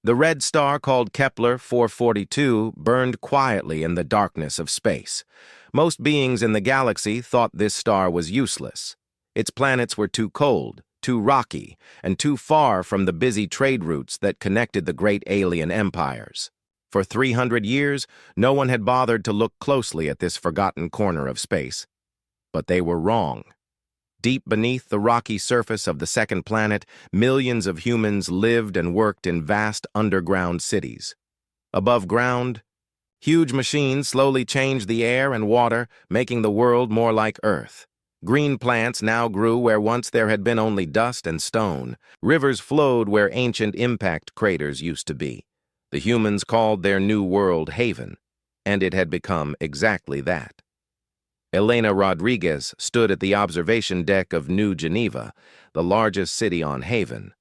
The red star called Kepler 442 burned quietly in the darkness of space. Most beings in the galaxy thought this star was useless. Its planets were too cold, too rocky, and too far from the busy trade routes that connected the great alien empires. For 300 years, no one had bothered to look closely at this forgotten corner of space. But they were wrong. Deep beneath the rocky surface of the second planet, millions of humans lived and worked in vast underground cities. Above ground, huge machines slowly changed the air and water, making the world more like Earth. Green plants now grew where once there had been only dust and stone. Rivers flowed where ancient impact craters used to be. The humans called their new world Haven, and it had become exactly that. Elena Rodriguez stood at the observation deck of New Geneva, the largest city on Haven.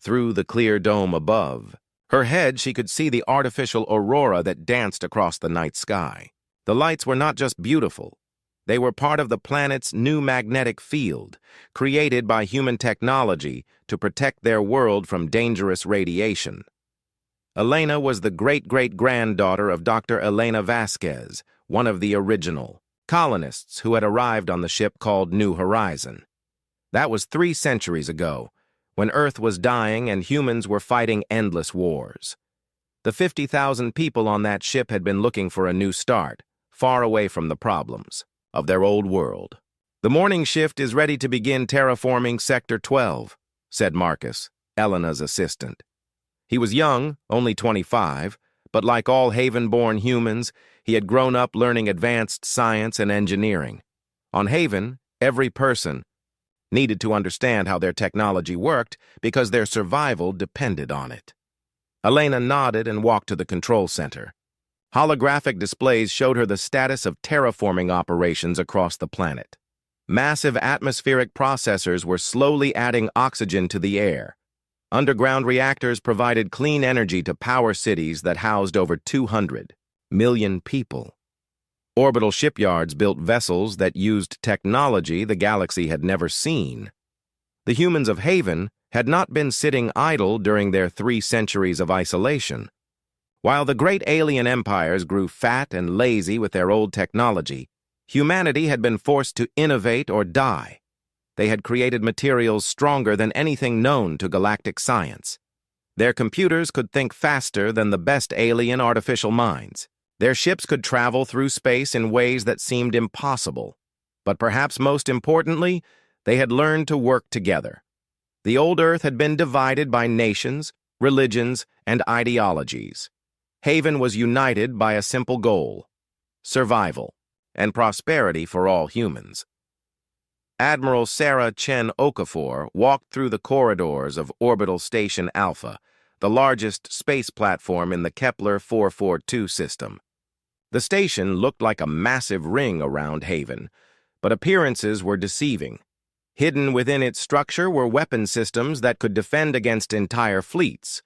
Through the clear dome above her head, she could see the artificial aurora that danced across the night sky. The lights were not just beautiful. They were part of the planet's new magnetic field, created by human technology to protect their world from dangerous radiation. Elena was the great-great-granddaughter of Dr. Elena Vasquez, one of the original colonists who had arrived on the ship called New Horizon. That was 3 centuries ago, when Earth was dying and humans were fighting endless wars. The 50,000 people on that ship had been looking for a new start, far away from the problems of their old world. "The morning shift is ready to begin terraforming Sector 12, said Marcus, Elena's assistant. He was young, only 25, but like all Haven-born humans, he had grown up learning advanced science and engineering. On Haven, every person needed to understand how their technology worked because their survival depended on it. Elena nodded and walked to the control center. Holographic displays showed her the status of terraforming operations across the planet. Massive atmospheric processors were slowly adding oxygen to the air. Underground reactors provided clean energy to power cities that housed over 200 million people. Orbital shipyards built vessels that used technology the galaxy had never seen. The humans of Haven had not been sitting idle during their 3 centuries of isolation. While the great alien empires grew fat and lazy with their old technology, humanity had been forced to innovate or die. They had created materials stronger than anything known to galactic science. Their computers could think faster than the best alien artificial minds. Their ships could travel through space in ways that seemed impossible. But perhaps most importantly, they had learned to work together. The old Earth had been divided by nations, religions, and ideologies. Haven was united by a simple goal: survival and prosperity for all humans. Admiral Sarah Chen Okafor walked through the corridors of Orbital Station Alpha, the largest space platform in the Kepler 442 system. The station looked like a massive ring around Haven, but appearances were deceiving. Hidden within its structure were weapon systems that could defend against entire fleets.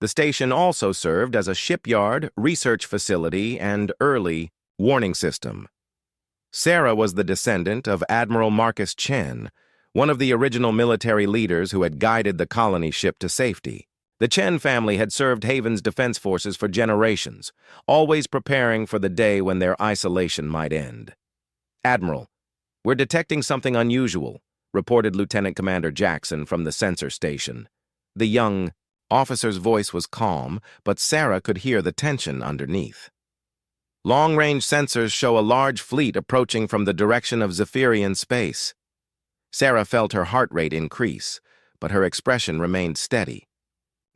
The station also served as a shipyard, research facility, and early warning system. Sarah was the descendant of Admiral Marcus Chen, one of the original military leaders who had guided the colony ship to safety. The Chen family had served Haven's defense forces for generations, always preparing for the day when their isolation might end. "Admiral, we're detecting something unusual," reported Lieutenant Commander Jackson from the sensor station. The young officer's voice was calm, but Sarah could hear the tension underneath. "Long-range sensors show a large fleet approaching from the direction of Zephyrian space." Sarah felt her heart rate increase, but her expression remained steady.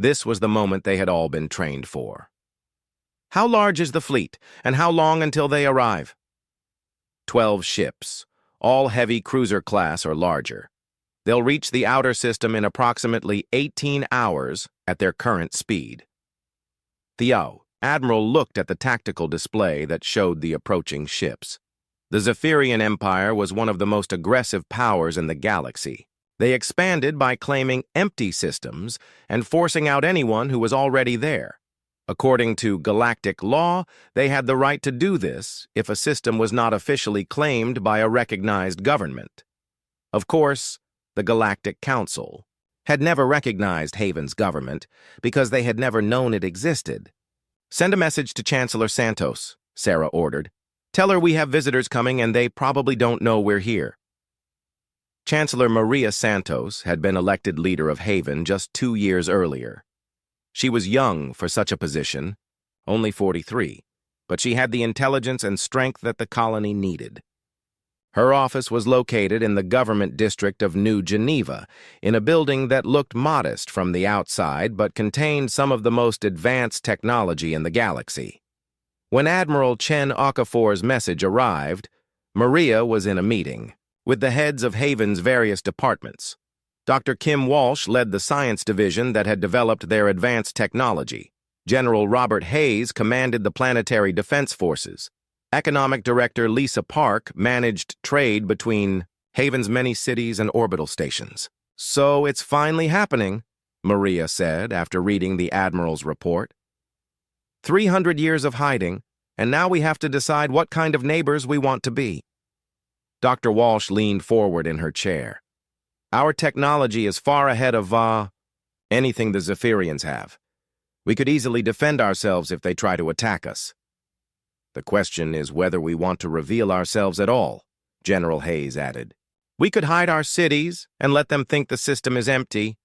This was the moment they had all been trained for. "How large is the fleet, and how long until they arrive?" 12 ships, all heavy cruiser class or larger. They'll reach the outer system in approximately 18 hours at their current speed. Theo, Admiral looked at the tactical display that showed the approaching ships. The Zephyrian Empire was one of the most aggressive powers in the galaxy. They expanded by claiming empty systems and forcing out anyone who was already there. According to galactic law, they had the right to do this if a system was not officially claimed by a recognized government. Of course, the Galactic Council had never recognized Haven's government because they had never known it existed. "Send a message to Chancellor Santos," Sarah ordered. "Tell her we have visitors coming and they probably don't know we're here." Chancellor Maria Santos had been elected leader of Haven just 2 years earlier. She was young for such a position, only 43, but she had the intelligence and strength that the colony needed. Her office was located in the government district of New Geneva, in a building that looked modest from the outside but contained some of the most advanced technology in the galaxy. When Admiral Chen Okafor's message arrived, Maria was in a meeting with the heads of Haven's various departments. Dr. Kim Walsh led the science division that had developed their advanced technology. General Robert Hayes commanded the planetary defense forces. Economic Director Lisa Park managed trade between Haven's many cities and orbital stations. "So it's finally happening," Maria said after reading the Admiral's report. 300 years of hiding, and now we have to decide what kind of neighbors we want to be." Dr. Walsh leaned forward in her chair. "Our technology is far ahead of, anything the Zephyrians have. We could easily defend ourselves if they try to attack us. The question is whether we want to reveal ourselves at all," General Hayes added. "We could hide our cities and let them think the system is empty.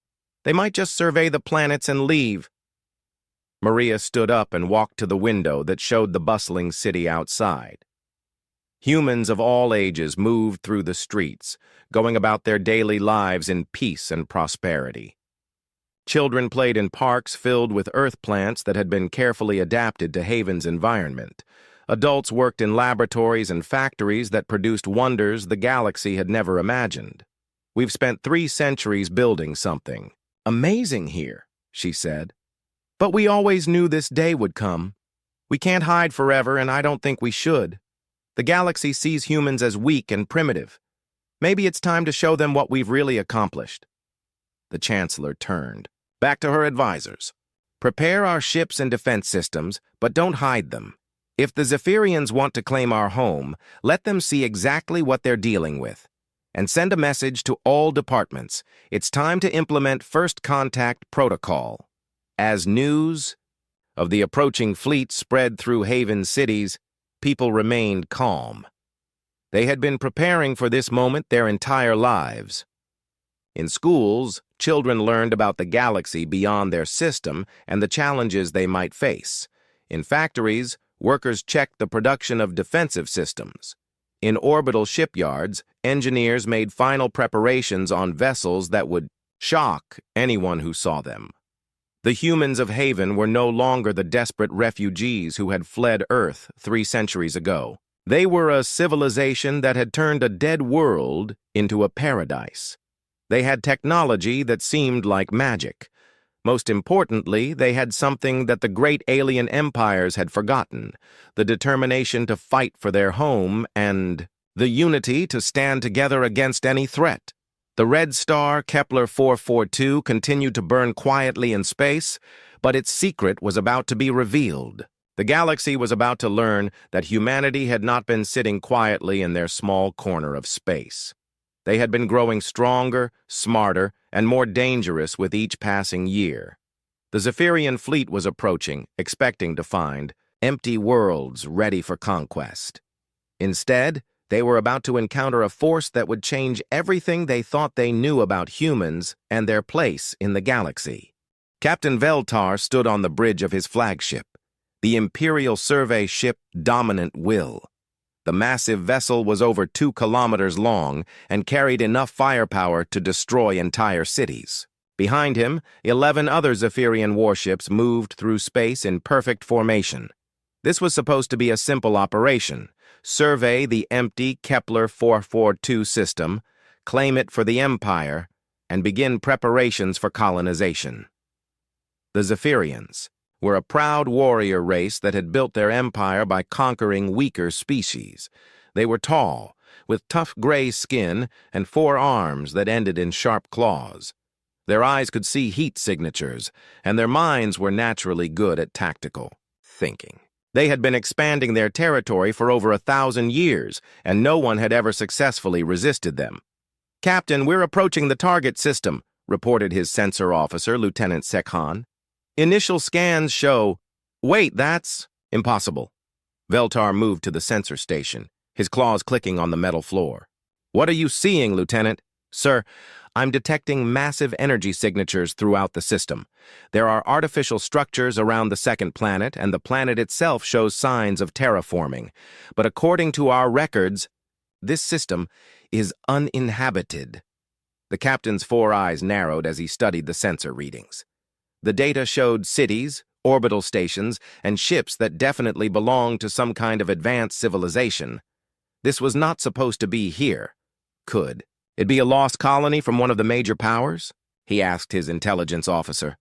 They might just survey the planets and leave." Maria stood up and walked to the window that showed the bustling city outside. Humans of all ages moved through the streets, going about their daily lives in peace and prosperity. Children played in parks filled with earth plants that had been carefully adapted to Haven's environment. Adults worked in laboratories and factories that produced wonders the galaxy had never imagined. "We've spent 3 centuries building something amazing here," she said. "But we always knew this day would come. We can't hide forever, and I don't think we should. The galaxy sees humans as weak and primitive. Maybe it's time to show them what we've really accomplished." The Chancellor turned back to her advisors. "Prepare our ships and defense systems, but don't hide them. If the Zephyrians want to claim our home, let them see exactly what they're dealing with. And send a message to all departments. It's time to implement First Contact Protocol." As news of the approaching fleet spread through Haven cities, people remained calm. They had been preparing for this moment their entire lives. In schools, children learned about the galaxy beyond their system and the challenges they might face. In factories, workers checked the production of defensive systems. In orbital shipyards, engineers made final preparations on vessels that would shock anyone who saw them. The humans of Haven were no longer the desperate refugees who had fled Earth 3 centuries ago. They were a civilization that had turned a dead world into a paradise. They had technology that seemed like magic. Most importantly, they had something that the great alien empires had forgotten: the determination to fight for their home and the unity to stand together against any threat. The red star Kepler 442 continued to burn quietly in space, but its secret was about to be revealed. The galaxy was about to learn that humanity had not been sitting quietly in their small corner of space. They had been growing stronger, smarter, and more dangerous with each passing year. The Zephyrian fleet was approaching, expecting to find empty worlds ready for conquest. Instead, they were about to encounter a force that would change everything they thought they knew about humans and their place in the galaxy. Captain Veltar stood on the bridge of his flagship, the Imperial Survey ship Dominant Will. The massive vessel was over 2 kilometers long and carried enough firepower to destroy entire cities. Behind him, 11 other Zephyrian warships moved through space in perfect formation. This was supposed to be a simple operation: survey the empty Kepler 442 system, claim it for the Empire, and begin preparations for colonization. The Zephyrians were a proud warrior race that had built their empire by conquering weaker species. They were tall, with tough gray skin and 4 arms that ended in sharp claws. Their eyes could see heat signatures, and their minds were naturally good at tactical thinking. They had been expanding their territory for over 1,000 years, and no one had ever successfully resisted them. "Captain, we're approaching the target system," reported his sensor officer, Lieutenant Sekhan. Initial scans show... Wait, that's... Impossible. Veltar moved to the sensor station, his claws clicking on the metal floor. What are you seeing, Lieutenant? Sir, I'm detecting massive energy signatures throughout the system. There are artificial structures around the second planet, and the planet itself shows signs of terraforming. But according to our records, this system is uninhabited. The captain's four eyes narrowed as he studied the sensor readings. The data showed cities, orbital stations, and ships that definitely belonged to some kind of advanced civilization. This was not supposed to be here. Could it be a lost colony from one of the major powers? He asked his intelligence officer.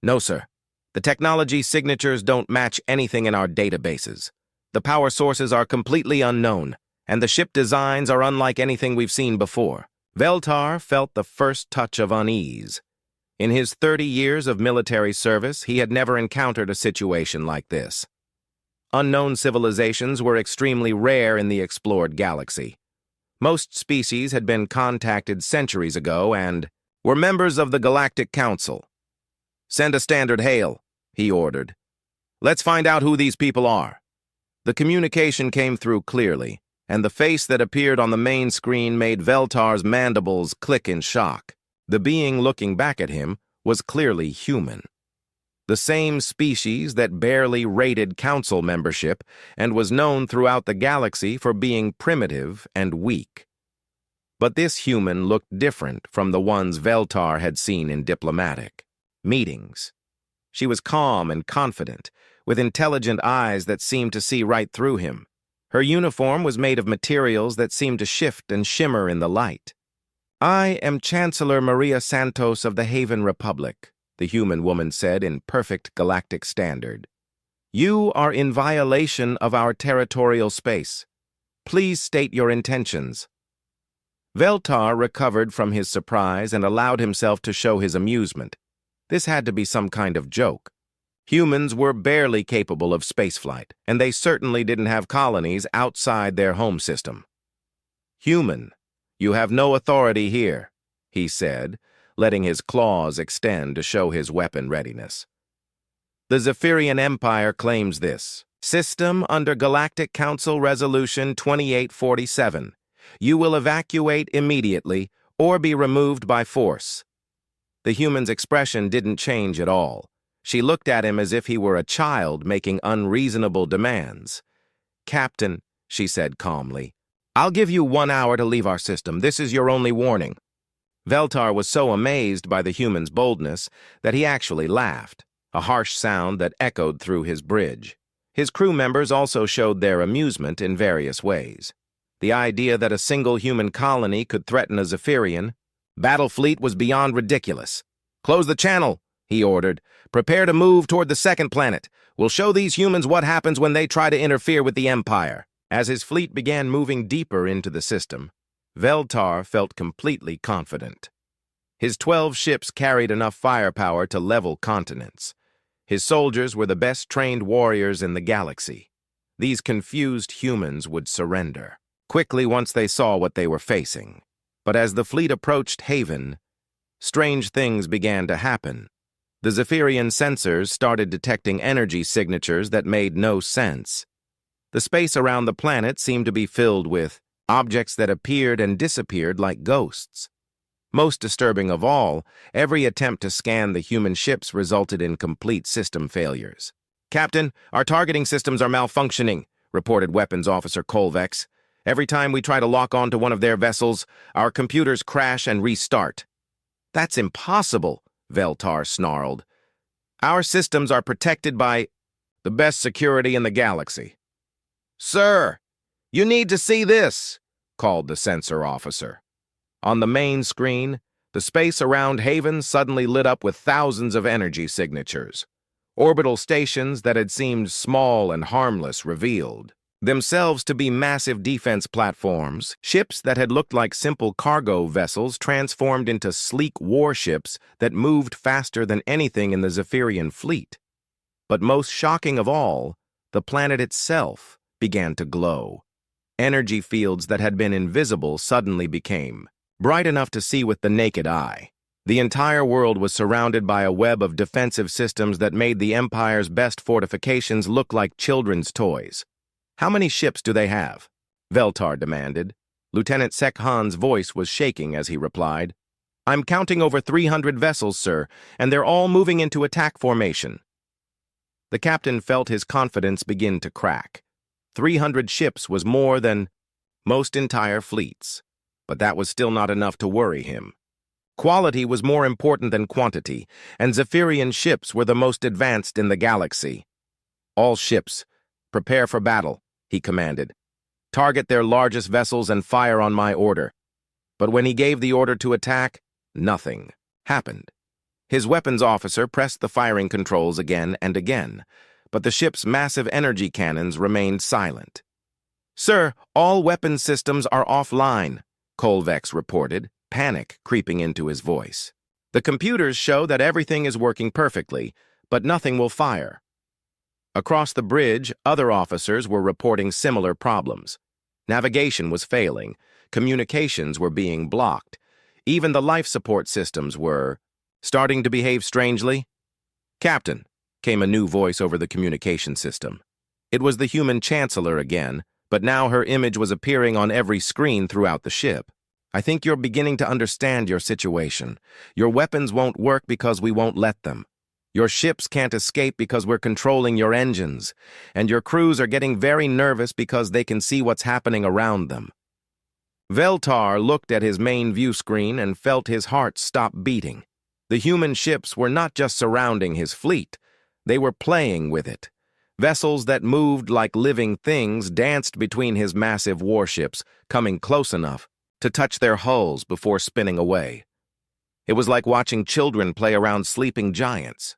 No, sir. The technology signatures don't match anything in our databases. The power sources are completely unknown, and the ship designs are unlike anything we've seen before. Veltar felt the first touch of unease. In his 30 years of military service, he had never encountered a situation like this. Unknown civilizations were extremely rare in the explored galaxy. Most species had been contacted centuries ago and were members of the Galactic Council. Send a standard hail, he ordered. Let's find out who these people are. The communication came through clearly, and the face that appeared on the main screen made Veltar's mandibles click in shock. The being looking back at him was clearly human. The same species that barely rated council membership and was known throughout the galaxy for being primitive and weak. But this human looked different from the ones Veltar had seen in diplomatic meetings. She was calm and confident, with intelligent eyes that seemed to see right through him. Her uniform was made of materials that seemed to shift and shimmer in the light. I am Chancellor Maria Santos of the Haven Republic, the human woman said in perfect galactic standard. You are in violation of our territorial space. Please state your intentions. Veltar recovered from his surprise and allowed himself to show his amusement. This had to be some kind of joke. Humans were barely capable of spaceflight, and they certainly didn't have colonies outside their home system. Human, you have no authority here, he said, letting his claws extend to show his weapon readiness. The Zephyrian Empire claims this. System under Galactic Council Resolution 2847. You will evacuate immediately or be removed by force. The human's expression didn't change at all. She looked at him as if he were a child making unreasonable demands. Captain, she said calmly, I'll give you 1 hour to leave our system. This is your only warning. Veltar was so amazed by the human's boldness that he actually laughed, a harsh sound that echoed through his bridge. His crew members also showed their amusement in various ways. The idea that a single human colony could threaten a Zephyrian battle fleet was beyond ridiculous. Close the channel, he ordered. Prepare to move toward the second planet. We'll show these humans what happens when they try to interfere with the Empire. As his fleet began moving deeper into the system, Veltar felt completely confident. His 12 ships carried enough firepower to level continents. His soldiers were the best-trained warriors in the galaxy. These confused humans would surrender quickly once they saw what they were facing. But as the fleet approached Haven, strange things began to happen. The Zephyrian sensors started detecting energy signatures that made no sense. The space around the planet seemed to be filled with objects that appeared and disappeared like ghosts. Most disturbing of all, every attempt to scan the human ships resulted in complete system failures. Captain, our targeting systems are malfunctioning, reported Weapons Officer Colvex. Every time we try to lock onto one of their vessels, our computers crash and restart. That's impossible, Veltar snarled. Our systems are protected by the best security in the galaxy. Sir, you need to see this, called the sensor officer. On the main screen, the space around Haven suddenly lit up with thousands of energy signatures. Orbital stations that had seemed small and harmless revealed themselves to be massive defense platforms. Ships that had looked like simple cargo vessels transformed into sleek warships that moved faster than anything in the Zephyrian fleet. But most shocking of all, the planet itself began to glow. Energy fields that had been invisible suddenly became bright enough to see with the naked eye. The entire world was surrounded by a web of defensive systems that made the Empire's best fortifications look like children's toys. "How many ships do they have?" Veltar demanded. Lieutenant Sek Han's voice was shaking as he replied, "I'm counting over 300 vessels, sir, and they're all moving into attack formation." The captain felt his confidence begin to crack. 300 ships was more than most entire fleets, but that was still not enough to worry him. Quality was more important than quantity, and Zephyrian ships were the most advanced in the galaxy. "All ships, prepare for battle," he commanded. "Target their largest vessels and fire on my order." But when he gave the order to attack, nothing happened. His weapons officer pressed the firing controls again and again, but the ship's massive energy cannons remained silent. "Sir, all weapons systems are offline," Kolvex reported, panic creeping into his voice. "The computers show that everything is working perfectly, but nothing will fire." Across the bridge, other officers were reporting similar problems. Navigation was failing, communications were being blocked, even the life support systems were starting to behave strangely. "Captain," came a new voice over the communication system. It was the human chancellor again, but now her image was appearing on every screen throughout the ship. "I think you're beginning to understand your situation. Your weapons won't work because we won't let them. Your ships can't escape because we're controlling your engines, and your crews are getting very nervous because they can see what's happening around them." Veltar looked at his main view screen and felt his heart stop beating. The human ships were not just surrounding his fleet, they were playing with it. Vessels that moved like living things danced between his massive warships, coming close enough to touch their hulls before spinning away. It was like watching children play around sleeping giants.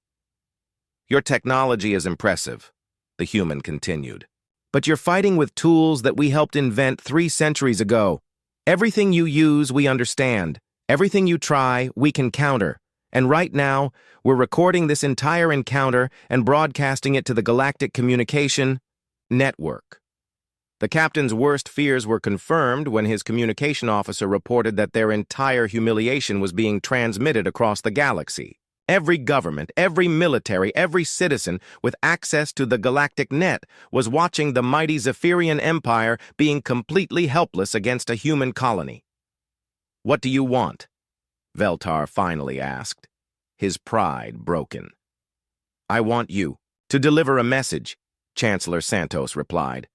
"Your technology is impressive," the human continued. "But you're fighting with tools that we helped invent 3 centuries ago. Everything you use, we understand. Everything you try, we can counter. And right now, we're recording this entire encounter and broadcasting it to the Galactic Communication Network." The captain's worst fears were confirmed when his communication officer reported that their entire humiliation was being transmitted across the galaxy. Every government, every military, every citizen with access to the galactic net was watching the mighty Zephyrian Empire being completely helpless against a human colony. "What do you want?" Veltar finally asked, his pride broken. "I want you to deliver a message," Chancellor Santos replied.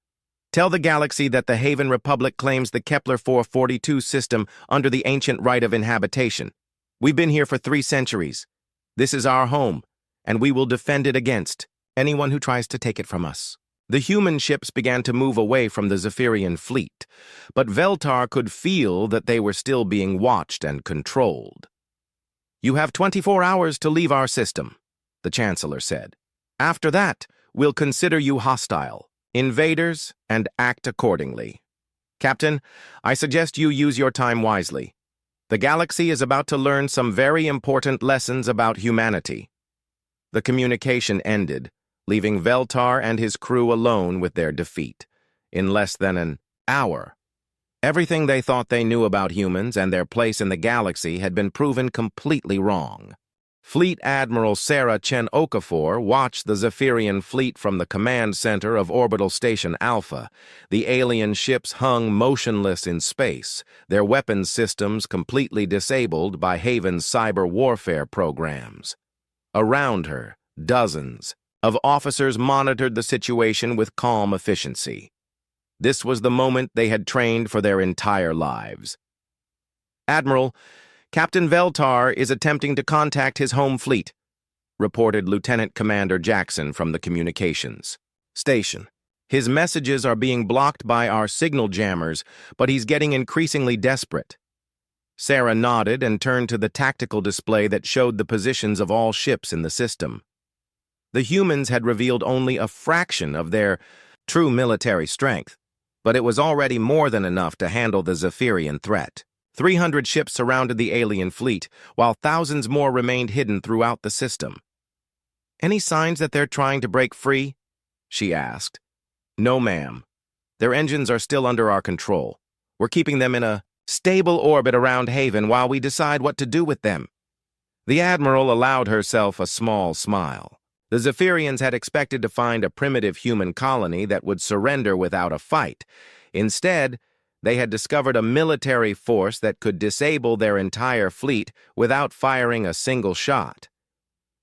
"Tell the galaxy that the Haven Republic claims the Kepler 442 system under the ancient right of inhabitation. We've been here for 3 centuries. This is our home, and we will defend it against anyone who tries to take it from us." The human ships began to move away from the Zephyrian fleet, but Veltar could feel that they were still being watched and controlled. "You have 24 hours to leave our system," the Chancellor said. "After that, we'll consider you hostile, invaders, and act accordingly. Captain, I suggest you use your time wisely. The galaxy is about to learn some very important lessons about humanity." The communication ended, leaving Veltar and his crew alone with their defeat. In less than an hour, everything they thought they knew about humans and their place in the galaxy had been proven completely wrong. Fleet Admiral Sarah Chen Okafor watched the Zephyrian fleet from the command center of Orbital Station Alpha. The alien ships hung motionless in space, their weapons systems completely disabled by Haven's cyber warfare programs. Around her, dozens of officers monitored the situation with calm efficiency. This was the moment they had trained for their entire lives. "Admiral, Captain Veltar is attempting to contact his home fleet," reported Lieutenant Commander Jackson from the communications station. "His messages are being blocked by our signal jammers, but he's getting increasingly desperate." Sarah nodded and turned to the tactical display that showed the positions of all ships in the system. The humans had revealed only a fraction of their true military strength, but it was already more than enough to handle the Zephyrian threat. 300 ships surrounded the alien fleet, while thousands more remained hidden throughout the system. "Any signs that they're trying to break free?" she asked. "No, ma'am. Their engines are still under our control. We're keeping them in a stable orbit around Haven while we decide what to do with them." The Admiral allowed herself a small smile. The Zephyrians had expected to find a primitive human colony that would surrender without a fight. Instead, they had discovered a military force that could disable their entire fleet without firing a single shot.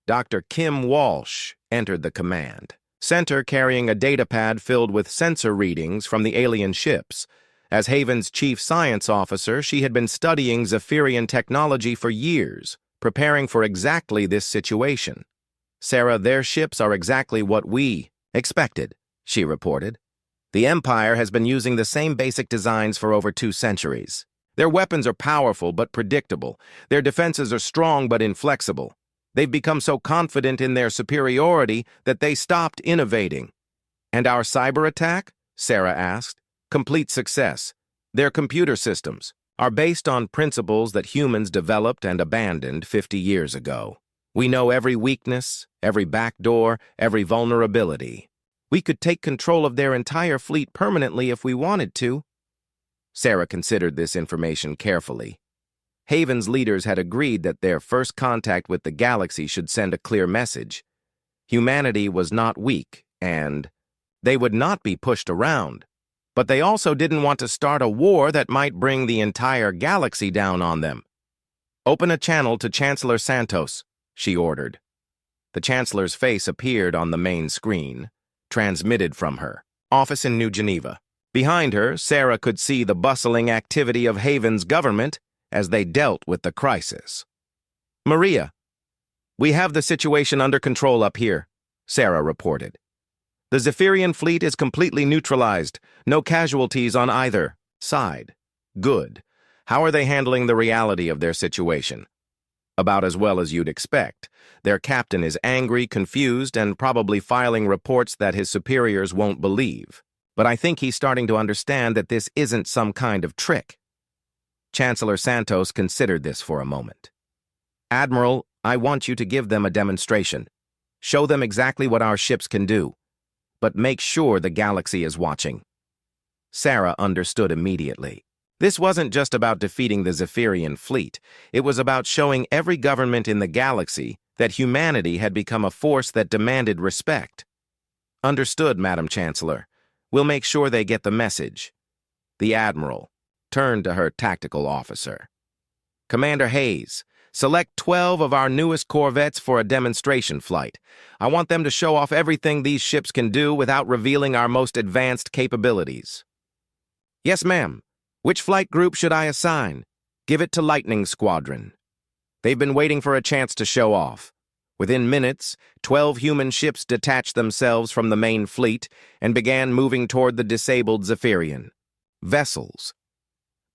Dr. Kim Walsh entered the command center carrying a datapad filled with sensor readings from the alien ships. As Haven's chief science officer, she had been studying Zephyrian technology for years, preparing for exactly this situation. "Sarah, their ships are exactly what we expected," she reported. "The Empire has been using the same basic designs for over 2 centuries. Their weapons are powerful but predictable. Their defenses are strong but inflexible. They've become so confident in their superiority that they stopped innovating." "And our cyber attack?" Sarah asked. "Complete success. Their computer systems are based on principles that humans developed and abandoned 50 years ago. We know every weakness, every backdoor, every vulnerability. We could take control of their entire fleet permanently if we wanted to." Sarah considered this information carefully. Haven's leaders had agreed that their first contact with the galaxy should send a clear message. Humanity was not weak, and they would not be pushed around. But they also didn't want to start a war that might bring the entire galaxy down on them. "Open a channel to Chancellor Santos," she ordered. The Chancellor's face appeared on the main screen, transmitted from her office in New Geneva. Behind her, Sarah could see the bustling activity of Haven's government as they dealt with the crisis. "Maria, we have the situation under control up here," Sarah reported. "The Zephyrian fleet is completely neutralized. No casualties on either side." "Good. How are they handling the reality of their situation?" "About as well as you'd expect. Their captain is angry, confused, and probably filing reports that his superiors won't believe. But I think he's starting to understand that this isn't some kind of trick." Chancellor Santos considered this for a moment. "Admiral, I want you to give them a demonstration. Show them exactly what our ships can do. But make sure the galaxy is watching." Sarah understood immediately. This wasn't just about defeating the Zephyrian fleet. It was about showing every government in the galaxy that humanity had become a force that demanded respect. "Understood, Madam Chancellor. We'll make sure they get the message." The Admiral turned to her tactical officer. "Commander Hayes, select 12 of our newest corvettes for a demonstration flight. I want them to show off everything these ships can do without revealing our most advanced capabilities." "Yes, ma'am. Which flight group should I assign?" "Give it to Lightning Squadron. They've been waiting for a chance to show off." Within minutes, 12 human ships detached themselves from the main fleet and began moving toward the disabled Zephyrian vessels.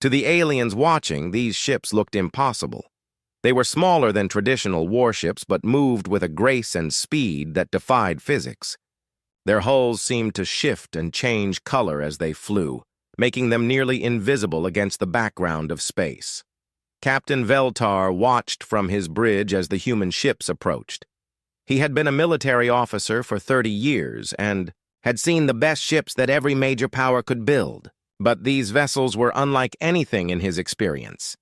To the aliens watching, these ships looked impossible. They were smaller than traditional warships, but moved with a grace and speed that defied physics. Their hulls seemed to shift and change color as they flew, making them nearly invisible against the background of space. Captain Veltar watched from his bridge as the human ships approached. He had been a military officer for 30 years and had seen the best ships that every major power could build. But these vessels were unlike anything in his experience.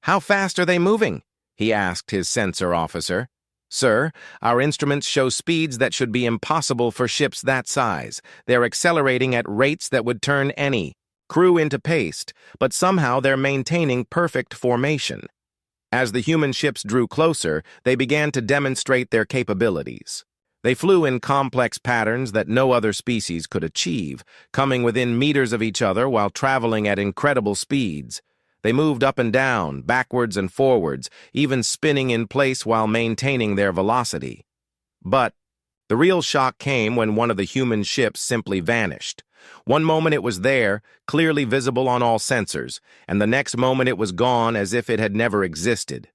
"How fast are they moving?" he asked his sensor officer. "Sir, our instruments show speeds that should be impossible for ships that size. They're accelerating at rates that would turn any crew into paste, but somehow they're maintaining perfect formation." As the human ships drew closer, they began to demonstrate their capabilities. They flew in complex patterns that no other species could achieve, coming within meters of each other while traveling at incredible speeds. They moved up and down, backwards and forwards, even spinning in place while maintaining their velocity. But the real shock came when one of the human ships simply vanished. One moment it was there, clearly visible on all sensors, and the next moment it was gone as if it had never existed.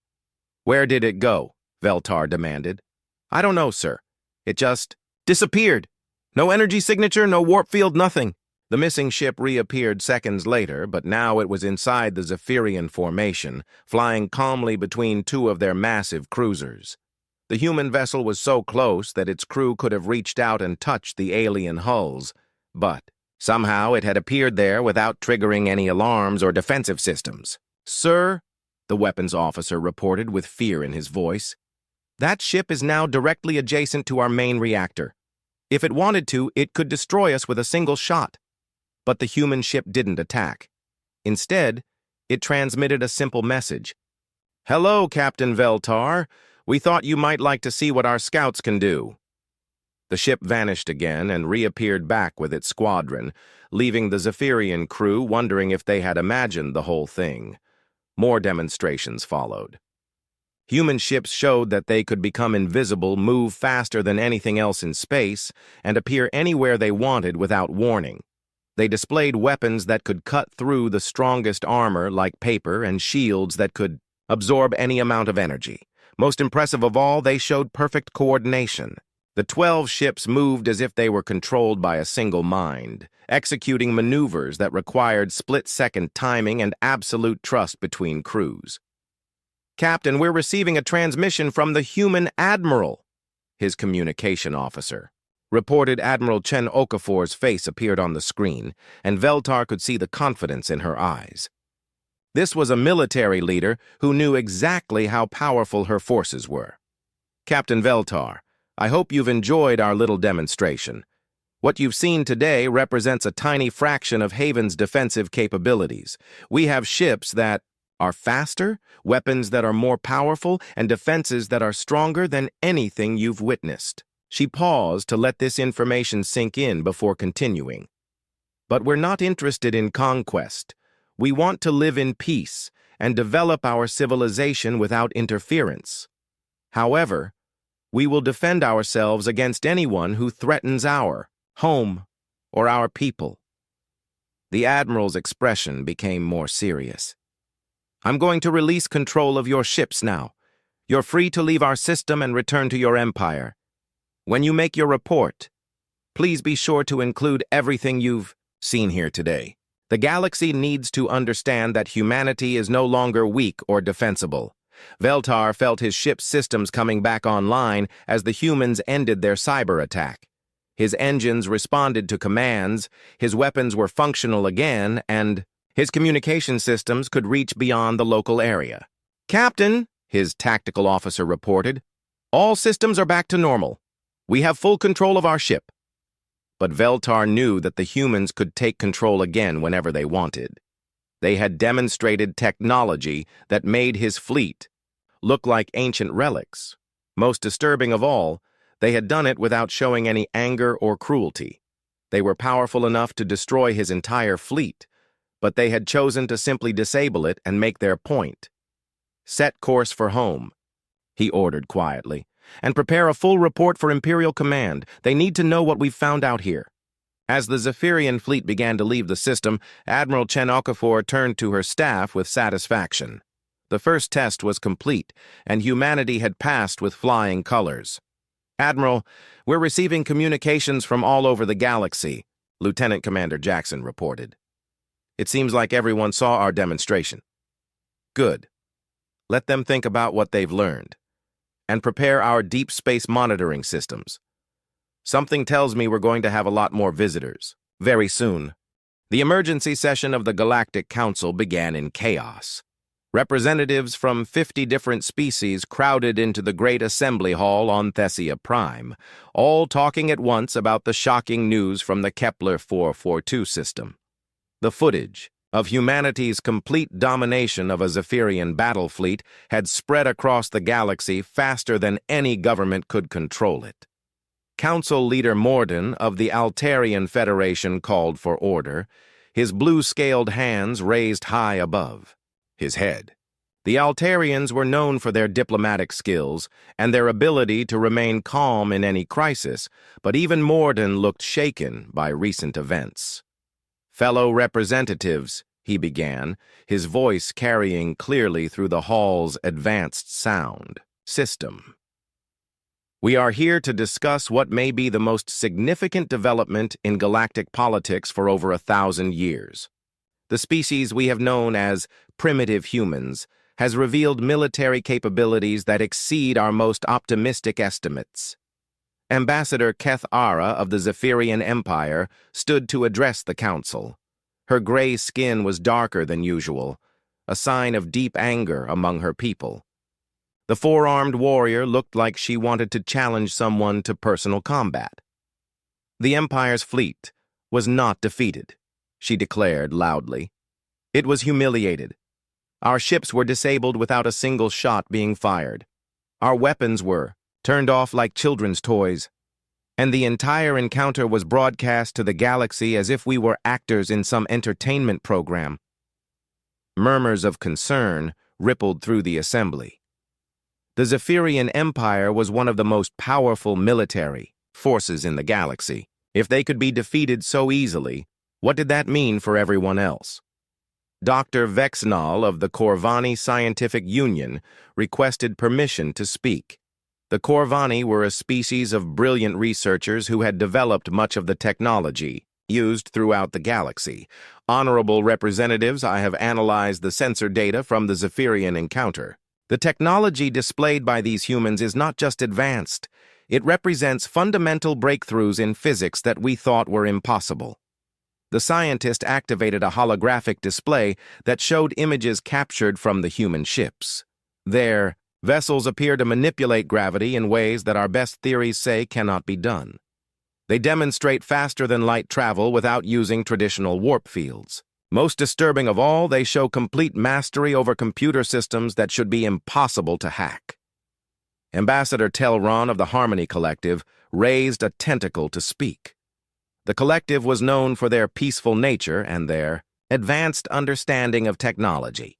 "Where did it go?" Veltar demanded. "I don't know, sir. It just disappeared. No energy signature, no warp field, nothing." The missing ship reappeared seconds later, but now it was inside the Zephyrian formation, flying calmly between 2 of their massive cruisers. The human vessel was so close that its crew could have reached out and touched the alien hulls, but somehow it had appeared there without triggering any alarms or defensive systems. "Sir," the weapons officer reported with fear in his voice. "That ship is now directly adjacent to our main reactor. If it wanted to, it could destroy us with a single shot." But the human ship didn't attack. Instead, it transmitted a simple message. "Hello, Captain Veltar. We thought you might like to see what our scouts can do." The ship vanished again and reappeared back with its squadron, leaving the Zephyrian crew wondering if they had imagined the whole thing. More demonstrations followed. Human ships showed that they could become invisible, move faster than anything else in space, and appear anywhere they wanted without warning. They displayed weapons that could cut through the strongest armor like paper and shields that could absorb any amount of energy. Most impressive of all, they showed perfect coordination. The 12 ships moved as if they were controlled by a single mind, executing maneuvers that required split-second timing and absolute trust between crews. "Captain, we're receiving a transmission from the human admiral," his communication officer reported. Admiral Chen Okafor's face appeared on the screen, and Veltar could see the confidence in her eyes. This was a military leader who knew exactly how powerful her forces were. "Captain Veltar, I hope you've enjoyed our little demonstration. What you've seen today represents a tiny fraction of Haven's defensive capabilities. We have ships that are faster, weapons that are more powerful, and defenses that are stronger than anything you've witnessed." She paused to let this information sink in before continuing. "But we're not interested in conquest. We want to live in peace and develop our civilization without interference. However, we will defend ourselves against anyone who threatens our home or our people." The Admiral's expression became more serious. "I'm going to release control of your ships now. You're free to leave our system and return to your empire. When you make your report, please be sure to include everything you've seen here today. The galaxy needs to understand that humanity is no longer weak or defensible." Veltar felt his ship's systems coming back online as the humans ended their cyber attack. His engines responded to commands, his weapons were functional again, and his communication systems could reach beyond the local area. "Captain," his tactical officer reported, "all systems are back to normal. We have full control of our ship." But Veltar knew that the humans could take control again whenever they wanted. They had demonstrated technology that made his fleet look like ancient relics. Most disturbing of all, they had done it without showing any anger or cruelty. They were powerful enough to destroy his entire fleet, but they had chosen to simply disable it and make their point. "Set course for home," he ordered quietly, "and prepare a full report for Imperial Command. They need to know what we've found out here." As the Zephyrian fleet began to leave the system, Admiral Chen Okafor turned to her staff with satisfaction. The first test was complete, and humanity had passed with flying colors. "Admiral, we're receiving communications from all over the galaxy," Lieutenant Commander Jackson reported. "It seems like everyone saw our demonstration." "Good. Let them think about what they've learned, and prepare our deep space monitoring systems. Something tells me we're going to have a lot more visitors very soon." The emergency session of the Galactic Council began in chaos. Representatives from 50 different species crowded into the Great Assembly Hall on Thessia Prime, all talking at once about the shocking news from the Kepler 442 system. The footage of humanity's complete domination of a Zephyrian battle fleet had spread across the galaxy faster than any government could control it. Council Leader Morden of the Altarian Federation called for order, his blue-scaled hands raised high above his head. The Altarians were known for their diplomatic skills and their ability to remain calm in any crisis, but even Morden looked shaken by recent events. "Fellow representatives," he began, his voice carrying clearly through the hall's advanced sound system. "We are here to discuss what may be the most significant development in galactic politics for over 1,000 years. The species we have known as primitive humans has revealed military capabilities that exceed our most optimistic estimates." Ambassador Keth Ara of the Zephyrian Empire stood to address the council. Her gray skin was darker than usual, a sign of deep anger among her people. The four-armed warrior looked like she wanted to challenge someone to personal combat. The Empire's fleet was not defeated, she declared loudly. It was humiliated. Our ships were disabled without a single shot being fired. Our weapons were turned off like children's toys. And the entire encounter was broadcast to the galaxy as if we were actors in some entertainment program. Murmurs of concern rippled through the assembly. The Zephyrian Empire was one of the most powerful military forces in the galaxy. If they could be defeated so easily, what did that mean for everyone else? Dr. Vexnall of the Corvani Scientific Union requested permission to speak. The Corvani were a species of brilliant researchers who had developed much of the technology used throughout the galaxy. Honorable representatives, I have analyzed the sensor data from the Zephyrian encounter. The technology displayed by these humans is not just advanced, it represents fundamental breakthroughs in physics that we thought were impossible. The scientist activated a holographic display that showed images captured from the human ships. Their vessels appear to manipulate gravity in ways that our best theories say cannot be done. They demonstrate faster-than-light travel without using traditional warp fields. Most disturbing of all, they show complete mastery over computer systems that should be impossible to hack. Ambassador Telron of the Harmony Collective raised a tentacle to speak. The collective was known for their peaceful nature and their advanced understanding of technology.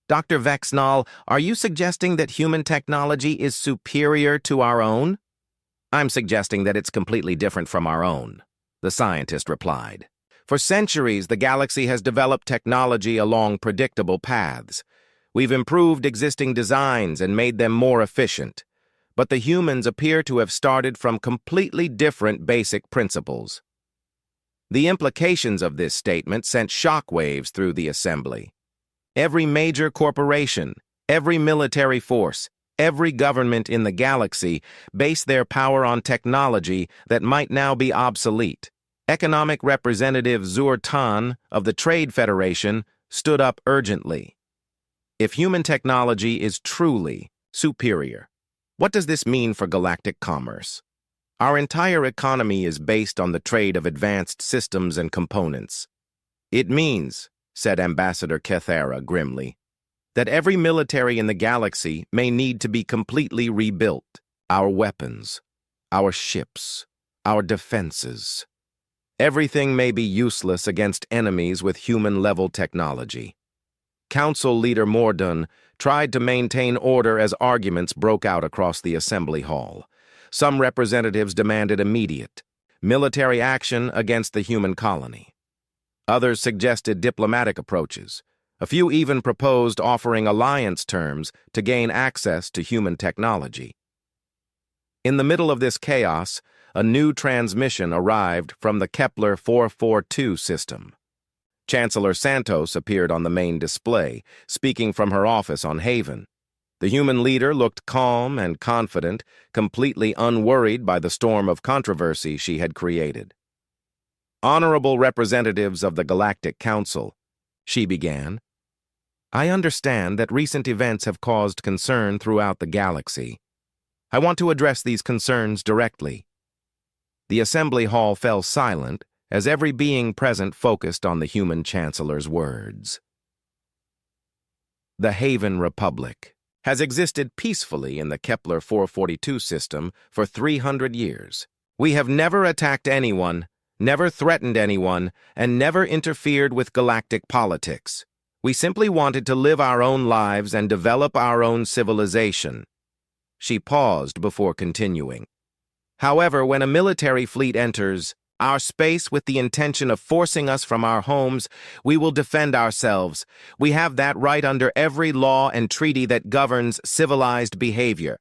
Dr. Vexnall, are you suggesting that human technology is superior to our own? I'm suggesting that it's completely different from our own, the scientist replied. For centuries, the galaxy has developed technology along predictable paths. We've improved existing designs and made them more efficient. But the humans appear to have started from completely different basic principles. The implications of this statement sent shockwaves through the assembly. Every major corporation, every military force, every government in the galaxy based their power on technology that might now be obsolete. Economic Representative Zur-Tan of the Trade Federation stood up urgently. If human technology is truly superior, what does this mean for galactic commerce? Our entire economy is based on the trade of advanced systems and components. It means, said Ambassador Kethera grimly, that every military in the galaxy may need to be completely rebuilt. Our weapons, our ships, our defenses. Everything may be useless against enemies with human-level technology. Council Leader Mordun tried to maintain order as arguments broke out across the assembly hall. Some representatives demanded immediate military action against the human colony. Others suggested diplomatic approaches. A few even proposed offering alliance terms to gain access to human technology. In the middle of this chaos, a new transmission arrived from the Kepler 442 system. Chancellor Santos appeared on the main display, speaking from her office on Haven. The human leader looked calm and confident, completely unworried by the storm of controversy she had created. Honorable representatives of the Galactic Council, she began. I understand that recent events have caused concern throughout the galaxy. I want to address these concerns directly. The assembly hall fell silent as every being present focused on the human chancellor's words. The Haven Republic has existed peacefully in the Kepler 442 system for 300 years. We have never attacked anyone, never threatened anyone, and never interfered with galactic politics. We simply wanted to live our own lives and develop our own civilization. She paused before continuing. However, when a military fleet enters our space with the intention of forcing us from our homes, we will defend ourselves. We have that right under every law and treaty that governs civilized behavior.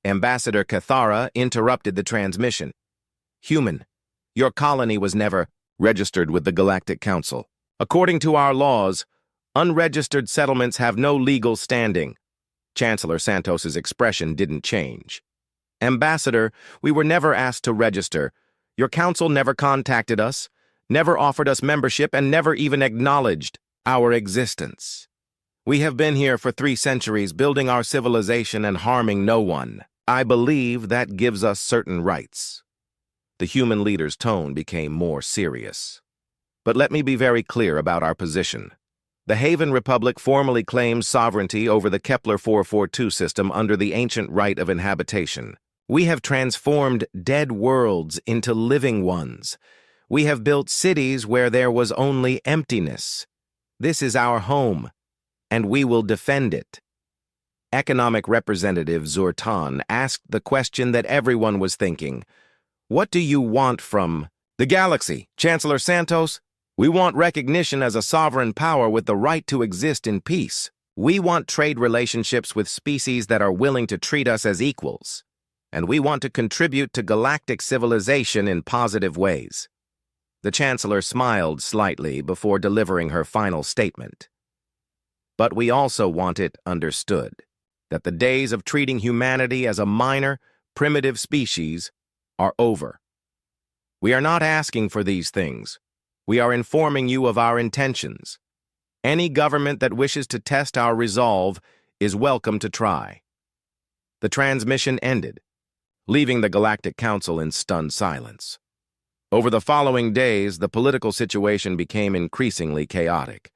Ambassador Cathara interrupted the transmission. Human, your colony was never registered with the Galactic Council. According to our laws, unregistered settlements have no legal standing. Chancellor Santos's expression didn't change. Ambassador, we were never asked to register. Your council never contacted us, never offered us membership, and never even acknowledged our existence. We have been here for 3 centuries, building our civilization and harming no one. I believe that gives us certain rights. The human leader's tone became more serious. But let me be very clear about our position. The Haven Republic formally claims sovereignty over the Kepler 442 system under the ancient right of inhabitation. We have transformed dead worlds into living ones. We have built cities where there was only emptiness. This is our home, and we will defend it. Economic Representative Zurtan asked the question that everyone was thinking. What do you want from the galaxy, Chancellor Santos? We want recognition as a sovereign power with the right to exist in peace. We want trade relationships with species that are willing to treat us as equals. And we want to contribute to galactic civilization in positive ways. The Chancellor smiled slightly before delivering her final statement. But we also want it understood that the days of treating humanity as a minor, primitive species are over. We are not asking for these things. We are informing you of our intentions. Any government that wishes to test our resolve is welcome to try. The transmission ended, leaving the Galactic Council in stunned silence. Over the following days, the political situation became increasingly chaotic.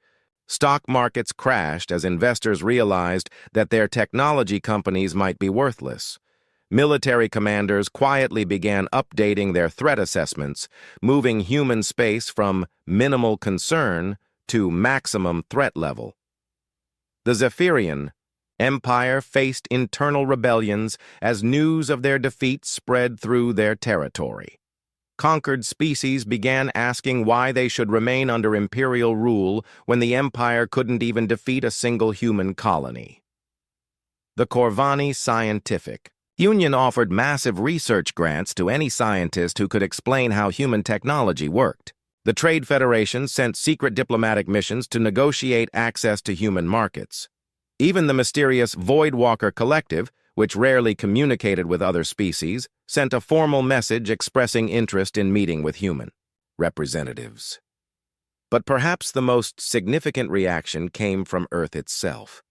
Stock markets crashed as investors realized that their technology companies might be worthless. Military commanders quietly began updating their threat assessments, moving human space from minimal concern to maximum threat level. The Zephyrian Empire faced internal rebellions as news of their defeat spread through their territory. Conquered species began asking why they should remain under imperial rule when the Empire couldn't even defeat a single human colony. The Corvani Scientific Union offered massive research grants to any scientist who could explain how human technology worked. The Trade Federation sent secret diplomatic missions to negotiate access to human markets. Even the mysterious Voidwalker Collective, which rarely communicated with other species, sent a formal message expressing interest in meeting with human representatives. But perhaps the most significant reaction came from Earth itself.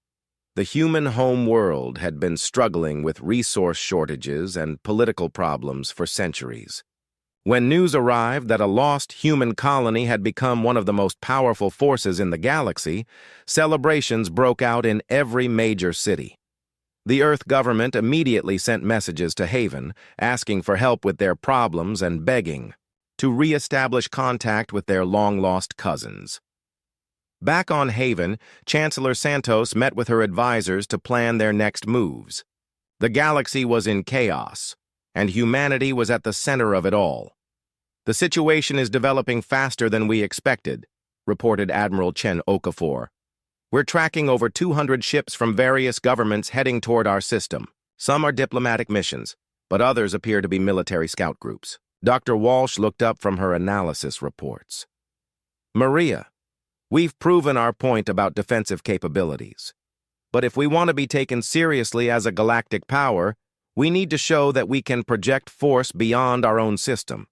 The human home world had been struggling with resource shortages and political problems for centuries. When news arrived that a lost human colony had become one of the most powerful forces in the galaxy, celebrations broke out in every major city. The Earth government immediately sent messages to Haven, asking for help with their problems and begging to re-establish contact with their long-lost cousins. Back on Haven, Chancellor Santos met with her advisors to plan their next moves. The galaxy was in chaos, and humanity was at the center of it all. The situation is developing faster than we expected, reported Admiral Chen Okafor. We're tracking over 200 ships from various governments heading toward our system. Some are diplomatic missions, but others appear to be military scout groups. Dr. Walsh looked up from her analysis reports. Maria, we've proven our point about defensive capabilities. But if we want to be taken seriously as a galactic power, we need to show that we can project force beyond our own system.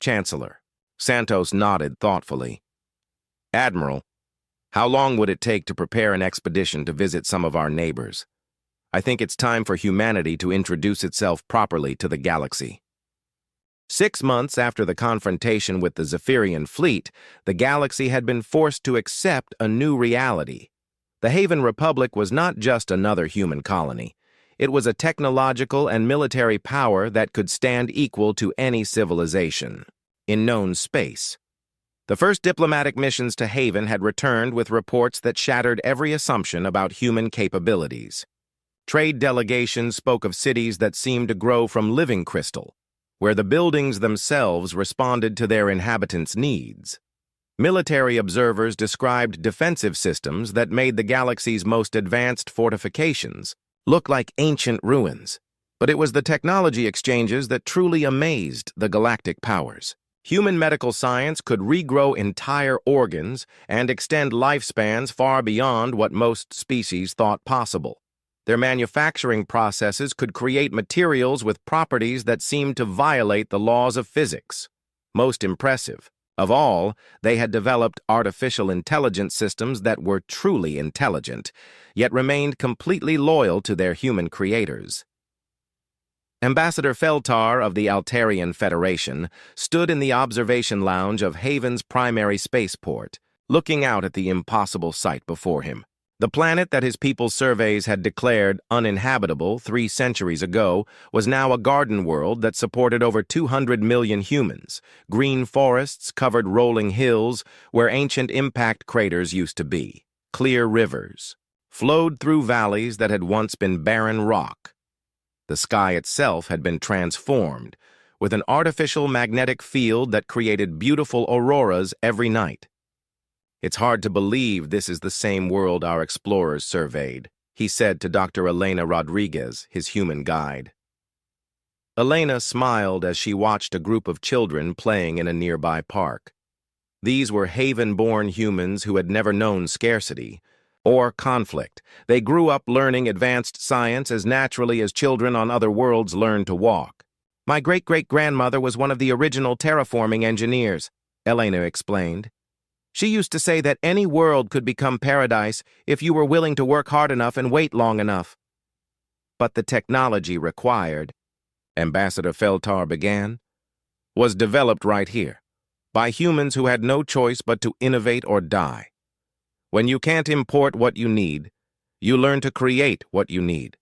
Chancellor. Santos nodded thoughtfully. Admiral, how long would it take to prepare an expedition to visit some of our neighbors? I think it's time for humanity to introduce itself properly to the galaxy. 6 months after the confrontation with the Zephyrian fleet, the galaxy had been forced to accept a new reality. The Haven Republic was not just another human colony. It was a technological and military power that could stand equal to any civilization in known space. The first diplomatic missions to Haven had returned with reports that shattered every assumption about human capabilities. Trade delegations spoke of cities that seemed to grow from living crystal, where the buildings themselves responded to their inhabitants' needs. Military observers described defensive systems that made the galaxy's most advanced fortifications look like ancient ruins. But it was the technology exchanges that truly amazed the galactic powers. Human medical science could regrow entire organs and extend lifespans far beyond what most species thought possible. Their manufacturing processes could create materials with properties that seemed to violate the laws of physics. Most impressive, Of all, they had developed artificial intelligence systems that were truly intelligent, yet remained completely loyal to their human creators. Ambassador Feltar of the Altarian Federation stood in the observation lounge of Haven's primary spaceport, looking out at the impossible sight before him. The planet that his people's surveys had declared uninhabitable 3 centuries ago was now a garden world that supported over 200 million humans, green forests covered rolling hills where ancient impact craters used to be, clear rivers, flowed through valleys that had once been barren rock. The sky itself had been transformed, with an artificial magnetic field that created beautiful auroras every night. "It's hard to believe this is the same world our explorers surveyed," he said to Dr. Elena Rodriguez, his human guide. Elena smiled as she watched a group of children playing in a nearby park. These were Haven-born humans who had never known scarcity or conflict. They grew up learning advanced science as naturally as children on other worlds learn to walk. "My great-great-grandmother was one of the original terraforming engineers," Elena explained. "She used to say that any world could become paradise if you were willing to work hard enough and wait long enough. But the technology required," Ambassador Feltar began, "was developed right here, by humans who had no choice but to innovate or die. When you can't import what you need, you learn to create what you need."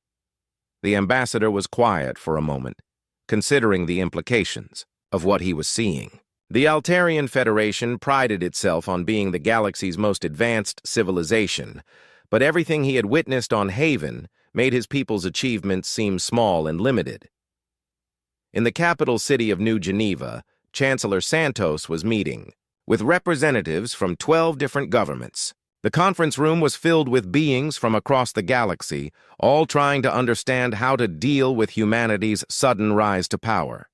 The ambassador was quiet for a moment, considering the implications of what he was seeing. The Altarian Federation prided itself on being the galaxy's most advanced civilization, but everything he had witnessed on Haven made his people's achievements seem small and limited. In the capital city of New Geneva, Chancellor Santos was meeting with representatives from 12 different governments. The conference room was filled with beings from across the galaxy, all trying to understand how to deal with humanity's sudden rise to power.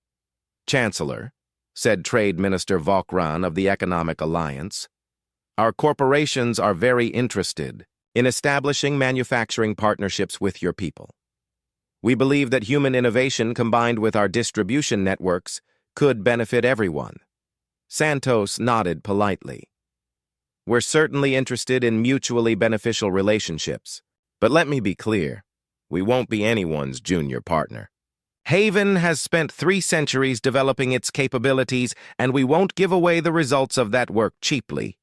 "Chancellor," said Trade Minister Vokran of the Economic Alliance, "our corporations are very interested in establishing manufacturing partnerships with your people. We believe that human innovation combined with our distribution networks could benefit everyone." Santos nodded politely. "We're certainly interested in mutually beneficial relationships, but let me be clear, we won't be anyone's junior partner. Haven has spent 3 centuries developing its capabilities, and we won't give away the results of that work cheaply."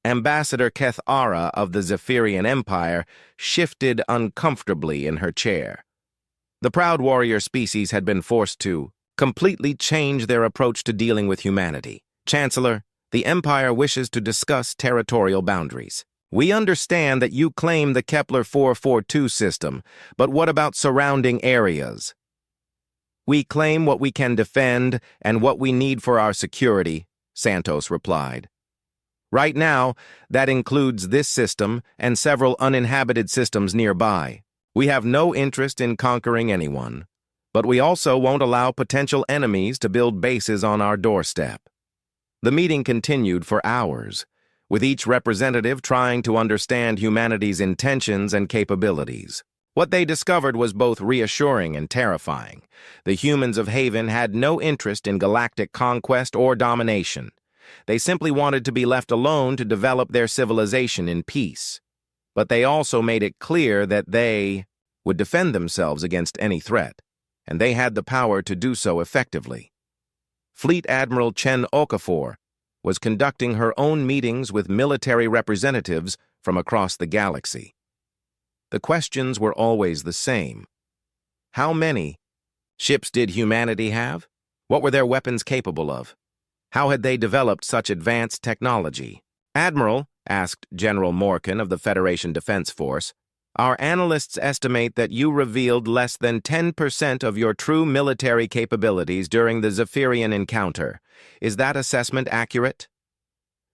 Ambassador Keth Ara of the Zephyrian Empire shifted uncomfortably in her chair. The proud warrior species had been forced to completely change their approach to dealing with humanity. "Chancellor, the Empire wishes to discuss territorial boundaries. We understand that you claim the Kepler 442 system, but what about surrounding areas?" "We claim what we can defend and what we need for our security," Santos replied. "Right now, that includes this system and several uninhabited systems nearby. We have no interest in conquering anyone, but we also won't allow potential enemies to build bases on our doorstep." The meeting continued for hours, with each representative trying to understand humanity's intentions and capabilities. What they discovered was both reassuring and terrifying. The humans of Haven had no interest in galactic conquest or domination. They simply wanted to be left alone to develop their civilization in peace. But they also made it clear that they would defend themselves against any threat, and they had the power to do so effectively. Fleet Admiral Chen Okafor was conducting her own meetings with military representatives from across the galaxy. The questions were always the same. How many ships did humanity have? What were their weapons capable of? How had they developed such advanced technology? "Admiral," asked General Morkan of the Federation Defense Force, "our analysts estimate that you revealed less than 10% of your true military capabilities during the Zephyrian encounter. Is that assessment accurate?"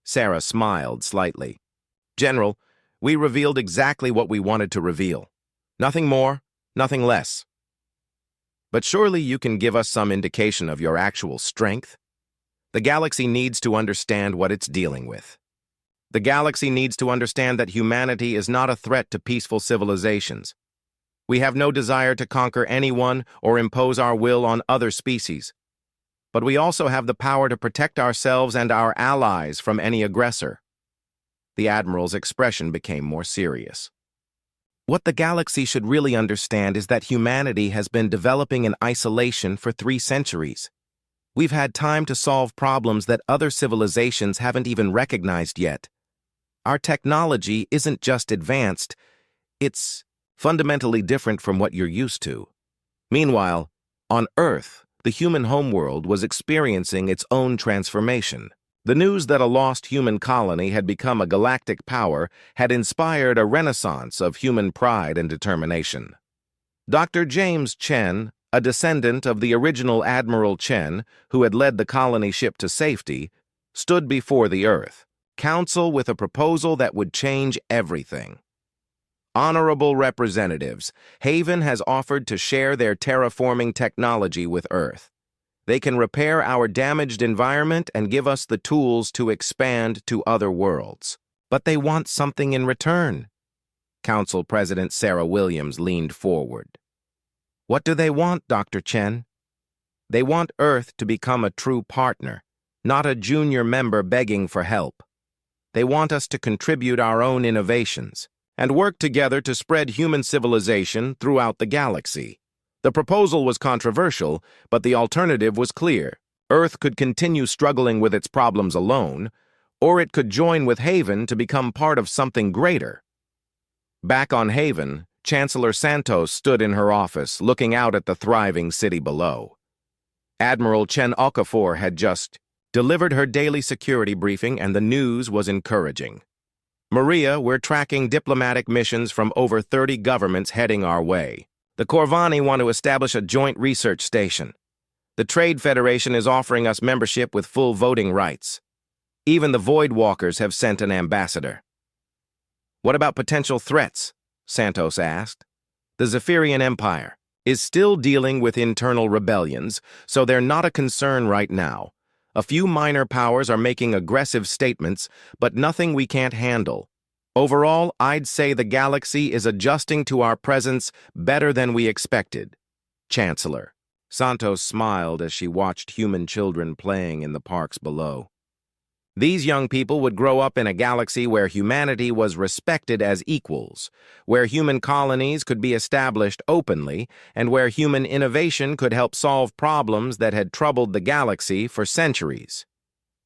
Sarah smiled slightly. "General, we revealed exactly what we wanted to reveal. Nothing more, nothing less. But surely you can give us some indication of your actual strength? The galaxy needs to understand what it's dealing with. The galaxy needs to understand that humanity is not a threat to peaceful civilizations. We have no desire to conquer anyone or impose our will on other species. but we also have the power to protect ourselves and our allies from any aggressor. The Admiral's expression became more serious. What the galaxy should really understand is that humanity has been developing in isolation for 3 centuries. We've had time to solve problems that other civilizations haven't even recognized yet. Our technology isn't just advanced, it's fundamentally different from what you're used to. Meanwhile, on Earth, the human homeworld was experiencing its own transformation. The news that a lost human colony had become a galactic power had inspired a renaissance of human pride and determination. Dr. James Chen, a descendant of the original Admiral Chen, who had led the colony ship to safety, stood before the Earth Council with a proposal that would change everything. Honorable representatives, Haven has offered to share their terraforming technology with Earth. They can repair our damaged environment and give us the tools to expand to other worlds. But they want something in return. Council President Sarah Williams leaned forward. What do they want, Dr. Chen? They want Earth to become a true partner, not a junior member begging for help. They want us to contribute our own innovations and work together to spread human civilization throughout the galaxy. The proposal was controversial, but the alternative was clear. Earth could continue struggling with its problems alone, or it could join with Haven to become part of something greater. Back on Haven, Chancellor Santos stood in her office, looking out at the thriving city below. Admiral Chen Okafor had just delivered her daily security briefing, and the news was encouraging. Maria, we're tracking diplomatic missions from over 30 governments heading our way. The Corvani want to establish a joint research station. The Trade Federation is offering us membership with full voting rights. Even the Void Walkers have sent an ambassador. What about potential threats? Santos asked. The Zephyrian Empire is still dealing with internal rebellions, so they're not a concern right now. A few minor powers are making aggressive statements, but nothing we can't handle. Overall, I'd say the galaxy is adjusting to our presence better than we expected. Chancellor. Santos smiled as she watched human children playing in the parks below. These young people would grow up in a galaxy where humanity was respected as equals, where human colonies could be established openly, and where human innovation could help solve problems that had troubled the galaxy for centuries.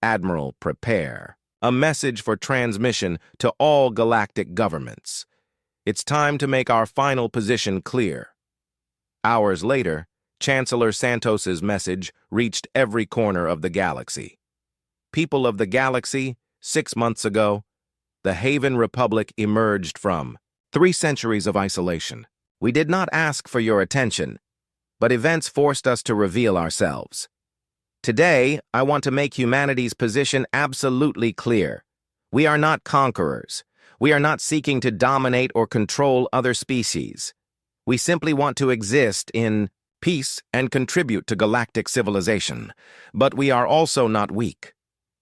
Admiral, prepare. A message for transmission to all galactic governments. It's time to make our final position clear. Hours later, Chancellor Santos's message reached every corner of the galaxy. People of the galaxy, 6 months ago, the Haven Republic emerged from 3 centuries of isolation. We did not ask for your attention, but events forced us to reveal ourselves. Today, I want to make humanity's position absolutely clear. We are not conquerors. We are not seeking to dominate or control other species. We simply want to exist in peace and contribute to galactic civilization. But we are also not weak.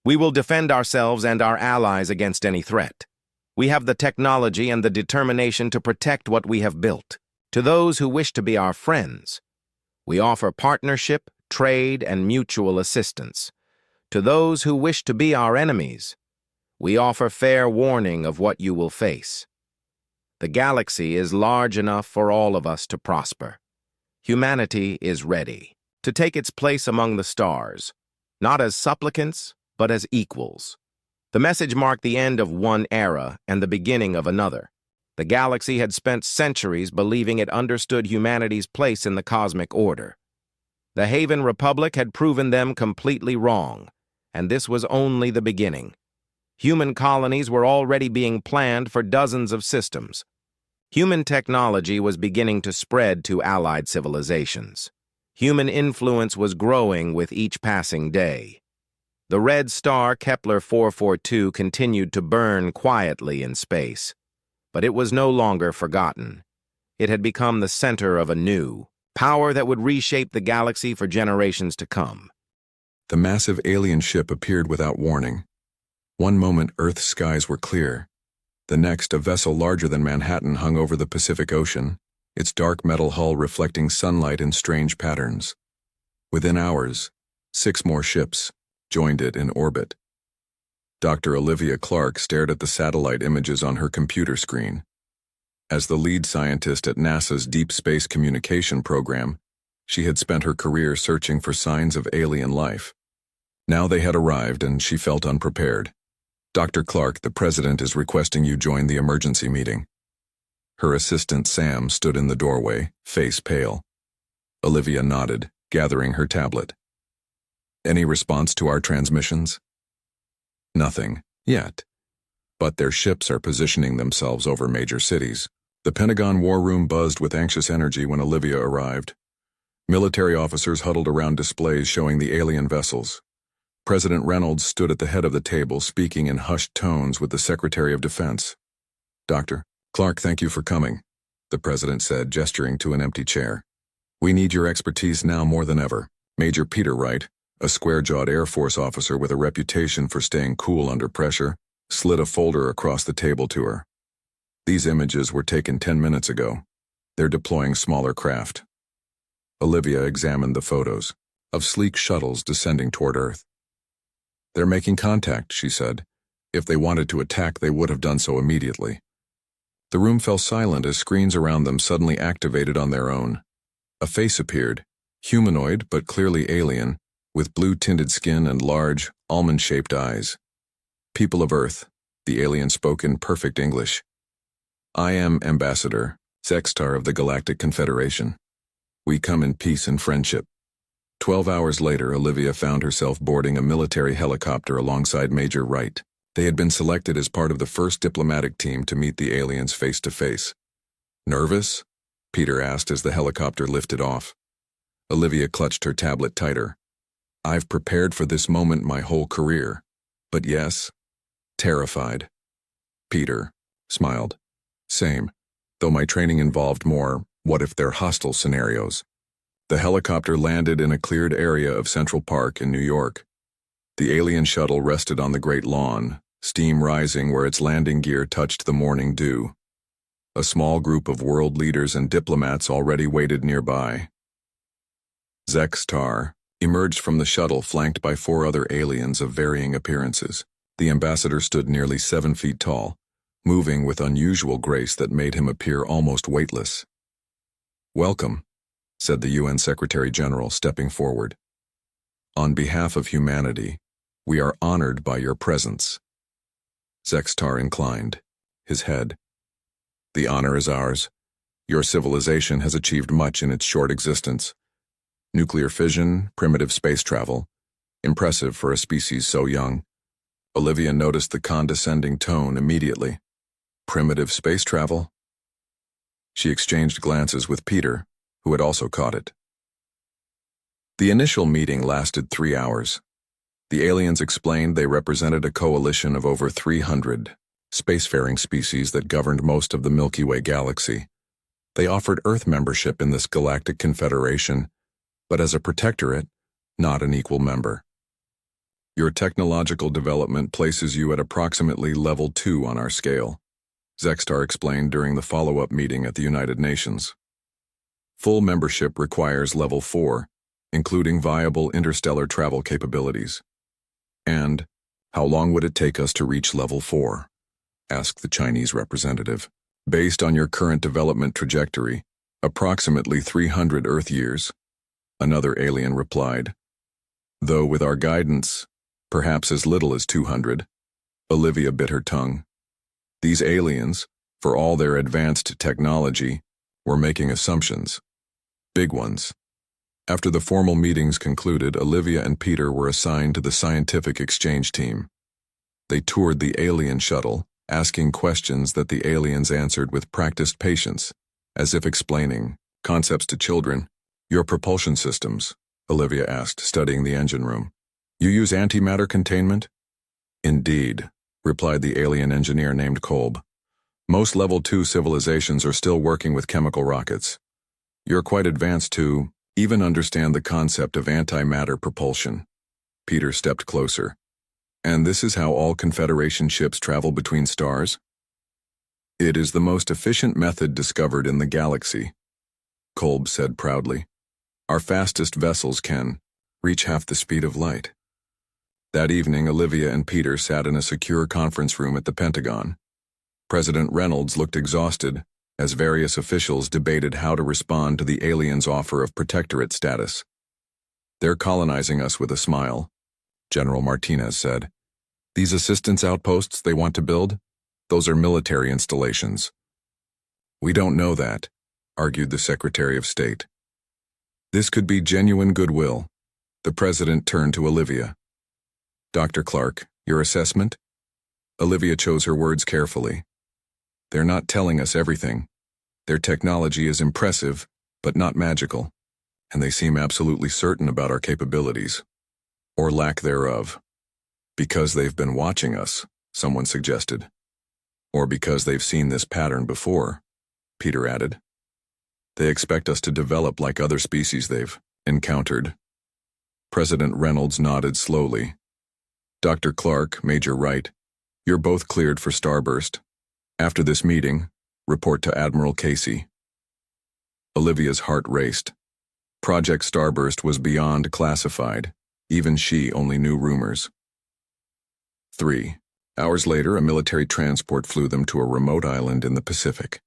We will defend ourselves and our allies against any threat. We have the technology and the determination to protect what we have built. To those who wish to be our friends, we offer partnership, trade, and mutual assistance. To those who wish to be our enemies, we offer fair warning of what you will face. The galaxy is large enough for all of us to prosper. Humanity is ready to take its place among the stars, not as supplicants, but as equals. The message marked the end of one era and the beginning of another. The galaxy had spent centuries believing it understood humanity's place in the cosmic order. The Haven Republic had proven them completely wrong, and this was only the beginning. Human colonies were already being planned for dozens of systems. Human technology was beginning to spread to allied civilizations. Human influence was growing with each passing day. The red star Kepler 442 continued to burn quietly in space, but it was no longer forgotten. It had become the center of a new power that would reshape the galaxy for generations to come. The massive alien ship appeared without warning. One moment, Earth's skies were clear. The next, a vessel larger than Manhattan hung over the Pacific Ocean, its dark metal hull reflecting sunlight in strange patterns. Within hours, 6 more ships joined it in orbit. Dr. Olivia Clark stared at the satellite images on her computer screen. As the lead scientist at NASA's Deep Space Communication Program, she had spent her career searching for signs of alien life. Now they had arrived, and she felt unprepared. "Dr. Clark, the president is requesting you join the emergency meeting." Her assistant Sam stood in the doorway, face pale. Olivia nodded, gathering her tablet. "Any response to our transmissions?" "Nothing, yet. But their ships are positioning themselves over major cities." The Pentagon war room buzzed with anxious energy when Olivia arrived. Military officers huddled around displays showing the alien vessels. President Reynolds stood at the head of the table, speaking in hushed tones with the Secretary of Defense. "Dr. Clark, thank you for coming," the president said, gesturing to an empty chair. "We need your expertise now more than ever." Major Peter Wright, a square-jawed Air Force officer with a reputation for staying cool under pressure, slid a folder across the table to her. "These images were taken 10 minutes ago. They're deploying smaller craft." Olivia examined the photos of sleek shuttles descending toward Earth. "They're making contact," she said. "If they wanted to attack, they would have done so immediately." The room fell silent as screens around them suddenly activated on their own. A face appeared, humanoid but clearly alien, with blue-tinted skin and large, almond-shaped eyes. "People of Earth," the alien spoke in perfect English. "I am Ambassador Sextar of the Galactic Confederation. We come in peace and friendship." 12 hours later, Olivia found herself boarding a military helicopter alongside Major Wright. They had been selected as part of the first diplomatic team to meet the aliens face-to-face. "Nervous?" Peter asked as the helicopter lifted off. Olivia clutched her tablet tighter. "I've prepared for this moment my whole career. But yes, terrified." Peter smiled. "Same, though my training involved more what if they're hostile scenarios." The helicopter landed in a cleared area of Central Park in New York. The alien shuttle rested on the Great Lawn, steam rising where its landing gear touched the morning dew. A small group of world leaders and diplomats already waited nearby. Sextar emerged from the shuttle flanked by 4 other aliens of varying appearances. The ambassador stood nearly 7 feet tall, moving with unusual grace that made him appear almost weightless. "Welcome," said the UN Secretary General, stepping forward. "On behalf of humanity, we are honored by your presence." Sextar inclined, his head. "The honor is ours. Your civilization has achieved much in its short existence. Nuclear fission, primitive space travel. Impressive for a species so young." Olivia noticed the condescending tone immediately. "Primitive space travel?" She exchanged glances with Peter, who had also caught it. The initial meeting lasted 3 hours. The aliens explained they represented a coalition of over 300 spacefaring species that governed most of the Milky Way galaxy. They offered Earth membership in this galactic confederation, but as a protectorate, not an equal member. "Your technological development places you at approximately level 2 on our scale," Sextar explained during the follow-up meeting at the United Nations. "Full membership requires level 4, including viable interstellar travel capabilities." "And how long would it take us to reach level 4? asked the Chinese representative. "Based on your current development trajectory, approximately 300 Earth years," another alien replied. "Though with our guidance, perhaps as little as 200. Olivia bit her tongue. These aliens, for all their advanced technology, were making assumptions. Big ones. After the formal meetings concluded, Olivia and Peter were assigned to the scientific exchange team. They toured the alien shuttle, asking questions that the aliens answered with practiced patience, as if explaining concepts to children. "Your propulsion systems," Olivia asked, studying the engine room. "You use antimatter containment?" "Indeed," replied the alien engineer named Kolb. "Most level 2 civilizations are still working with chemical rockets. You're quite advanced to even understand the concept of antimatter propulsion." Peter stepped closer. "And this is how all Confederation ships travel between stars?" "It is the most efficient method discovered in the galaxy," Kolb said proudly. "Our fastest vessels can reach half the speed of light. That evening, Olivia and Peter sat in a secure conference room at the Pentagon. President Reynolds looked exhausted as various officials debated how to respond to the aliens' offer of protectorate status. "They're colonizing us with a smile," General Martinez said. "These assistance outposts they want to build, those are military installations." "We don't know that," argued the Secretary of State. "This could be genuine goodwill." The president turned to Olivia. "Dr. Clark, your assessment?" Olivia chose her words carefully. "They're not telling us everything. Their technology is impressive, but not magical, and they seem absolutely certain about our capabilities, or lack thereof. Because they've been watching us," someone suggested. "Or because they've seen this pattern before," Peter added. "They expect us to develop like other species they've encountered." President Reynolds nodded slowly. "Dr. Clark, Major Wright, you're both cleared for Starburst. After this meeting, report to Admiral Casey." Olivia's heart raced. Project Starburst was beyond classified. Even she only knew rumors. 3 hours later, a military transport flew them to a remote island in the Pacific.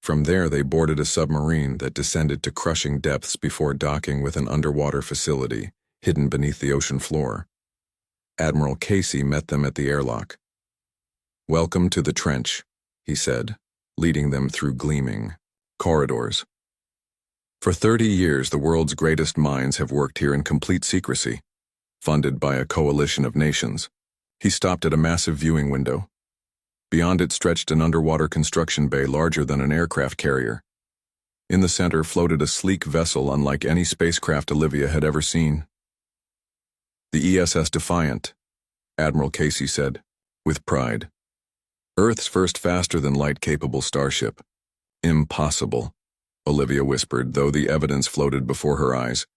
From there, they boarded a submarine that descended to crushing depths before docking with an underwater facility hidden beneath the ocean floor. Admiral Casey met them at the airlock. "Welcome to the trench," he said, leading them through gleaming corridors. "For 30 years, the world's greatest minds have worked here in complete secrecy, funded by a coalition of nations." He stopped at a massive viewing window. Beyond it stretched an underwater construction bay larger than an aircraft carrier. In the center floated a sleek vessel unlike any spacecraft Olivia had ever seen. "The ESS Defiant," Admiral Casey said, with pride. "Earth's first faster-than-light capable starship." "Impossible," Olivia whispered, though the evidence floated before her eyes.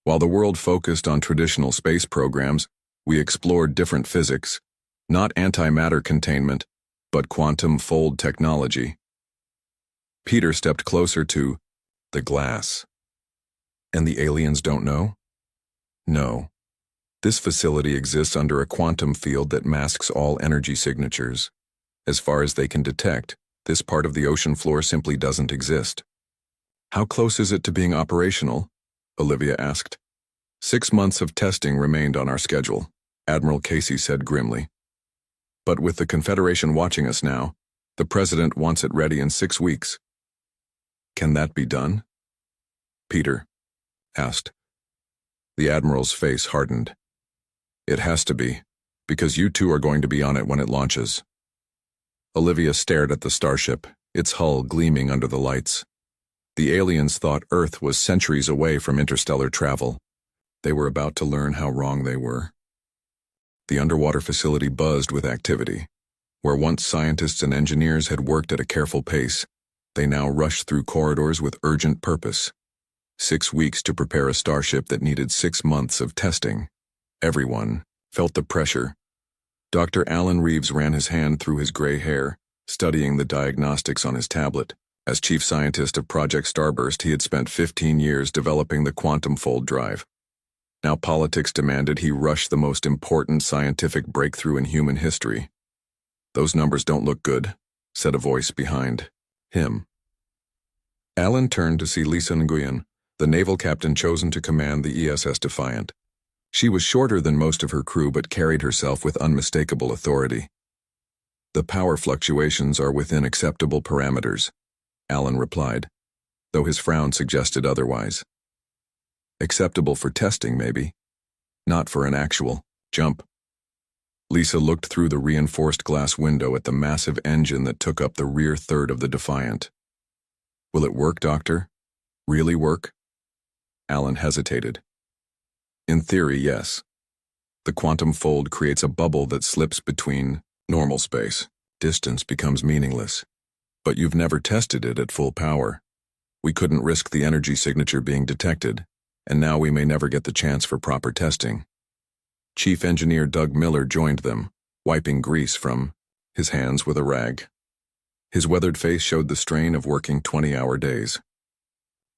"While the world focused on traditional space programs, we explored different physics, not antimatter containment, but quantum fold technology." Peter stepped closer to the glass. "And the aliens don't know?" "No. This facility exists under a quantum field that masks all energy signatures. As far as they can detect, this part of the ocean floor simply doesn't exist." "How close is it to being operational?" Olivia asked. 6 months of testing remained on our schedule," Admiral Casey said grimly. "But with the Confederation watching us now, the President wants it ready in 6 weeks. Can that be done?" Peter asked. The Admiral's face hardened. "It has to be, because you two are going to be on it when it launches." Olivia stared at the starship, its hull gleaming under the lights. The aliens thought Earth was centuries away from interstellar travel. They were about to learn how wrong they were. The underwater facility buzzed with activity. Where once scientists and engineers had worked at a careful pace, they now rushed through corridors with urgent purpose. 6 weeks to prepare a starship that needed 6 months of testing. Everyone felt the pressure. Dr. Alan Reeves ran his hand through his gray hair, studying the diagnostics on his tablet. As chief scientist of Project Starburst, he had spent 15 years developing the quantum fold drive. Now politics demanded he rush the most important scientific breakthrough in human history. "Those numbers don't look good," said a voice behind him. Alan turned to see Lisa Nguyen, the naval captain chosen to command the ESS Defiant. She was shorter than most of her crew but carried herself with unmistakable authority. "The power fluctuations are within acceptable parameters," Alan replied, though his frown suggested otherwise. "Acceptable for testing, maybe. Not for an actual jump." Lisa looked through the reinforced glass window at the massive engine that took up the rear third of the Defiant. "Will it work, Doctor? Really work?" Alan hesitated. "In theory, yes. The quantum fold creates a bubble that slips between normal space. Distance becomes meaningless. But you've never tested it at full power. We couldn't risk the energy signature being detected, and now we may never get the chance for proper testing." Chief Engineer Doug Miller joined them, wiping grease from his hands with a rag. His weathered face showed the strain of working 20-hour days.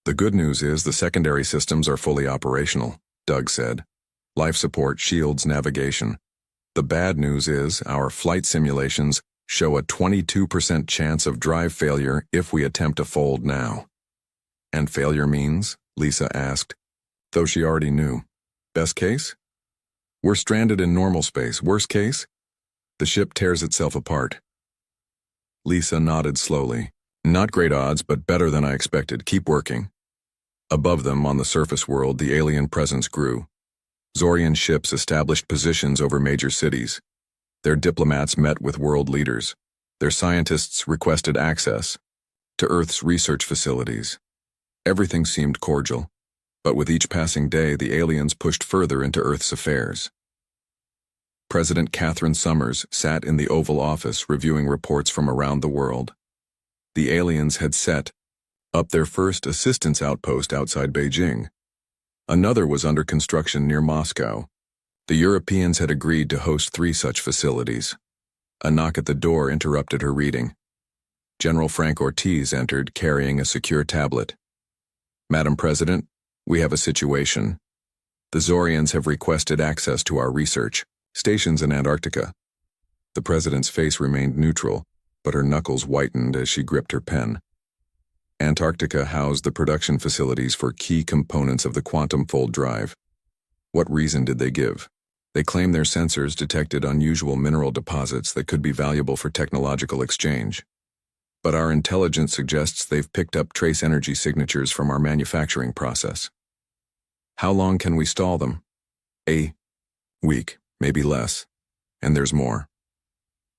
"The good news is the secondary systems are fully operational," Doug said. Life support, shields, navigation. The bad news is our flight simulations show a 22% chance of drive failure if we attempt to fold now. And failure means? Lisa asked, though she already knew. Best case? We're stranded in normal space. Worst case? The ship tears itself apart. Lisa nodded slowly. Not great odds, but better than I expected. Keep working. Above them, on the surface world, the alien presence grew. Zorian ships established positions over major cities. Their diplomats met with world leaders. Their scientists requested access to Earth's research facilities. Everything seemed cordial, but with each passing day, the aliens pushed further into Earth's affairs. President Catherine Summers sat in the Oval Office reviewing reports from around the world. The aliens had set up their first assistance outpost outside Beijing. Another was under construction near Moscow. The Europeans had agreed to host 3 such facilities. A knock at the door interrupted her reading. General Frank Ortiz entered, carrying a secure tablet. Madam President, we have a situation. The Zorians have requested access to our research stations in Antarctica. The president's face remained neutral, but her knuckles whitened as she gripped her pen. Antarctica housed the production facilities for key components of the quantum fold drive. What reason did they give? They claim their sensors detected unusual mineral deposits that could be valuable for technological exchange. But our intelligence suggests they've picked up trace energy signatures from our manufacturing process. How long can we stall them? A week, maybe less. And there's more.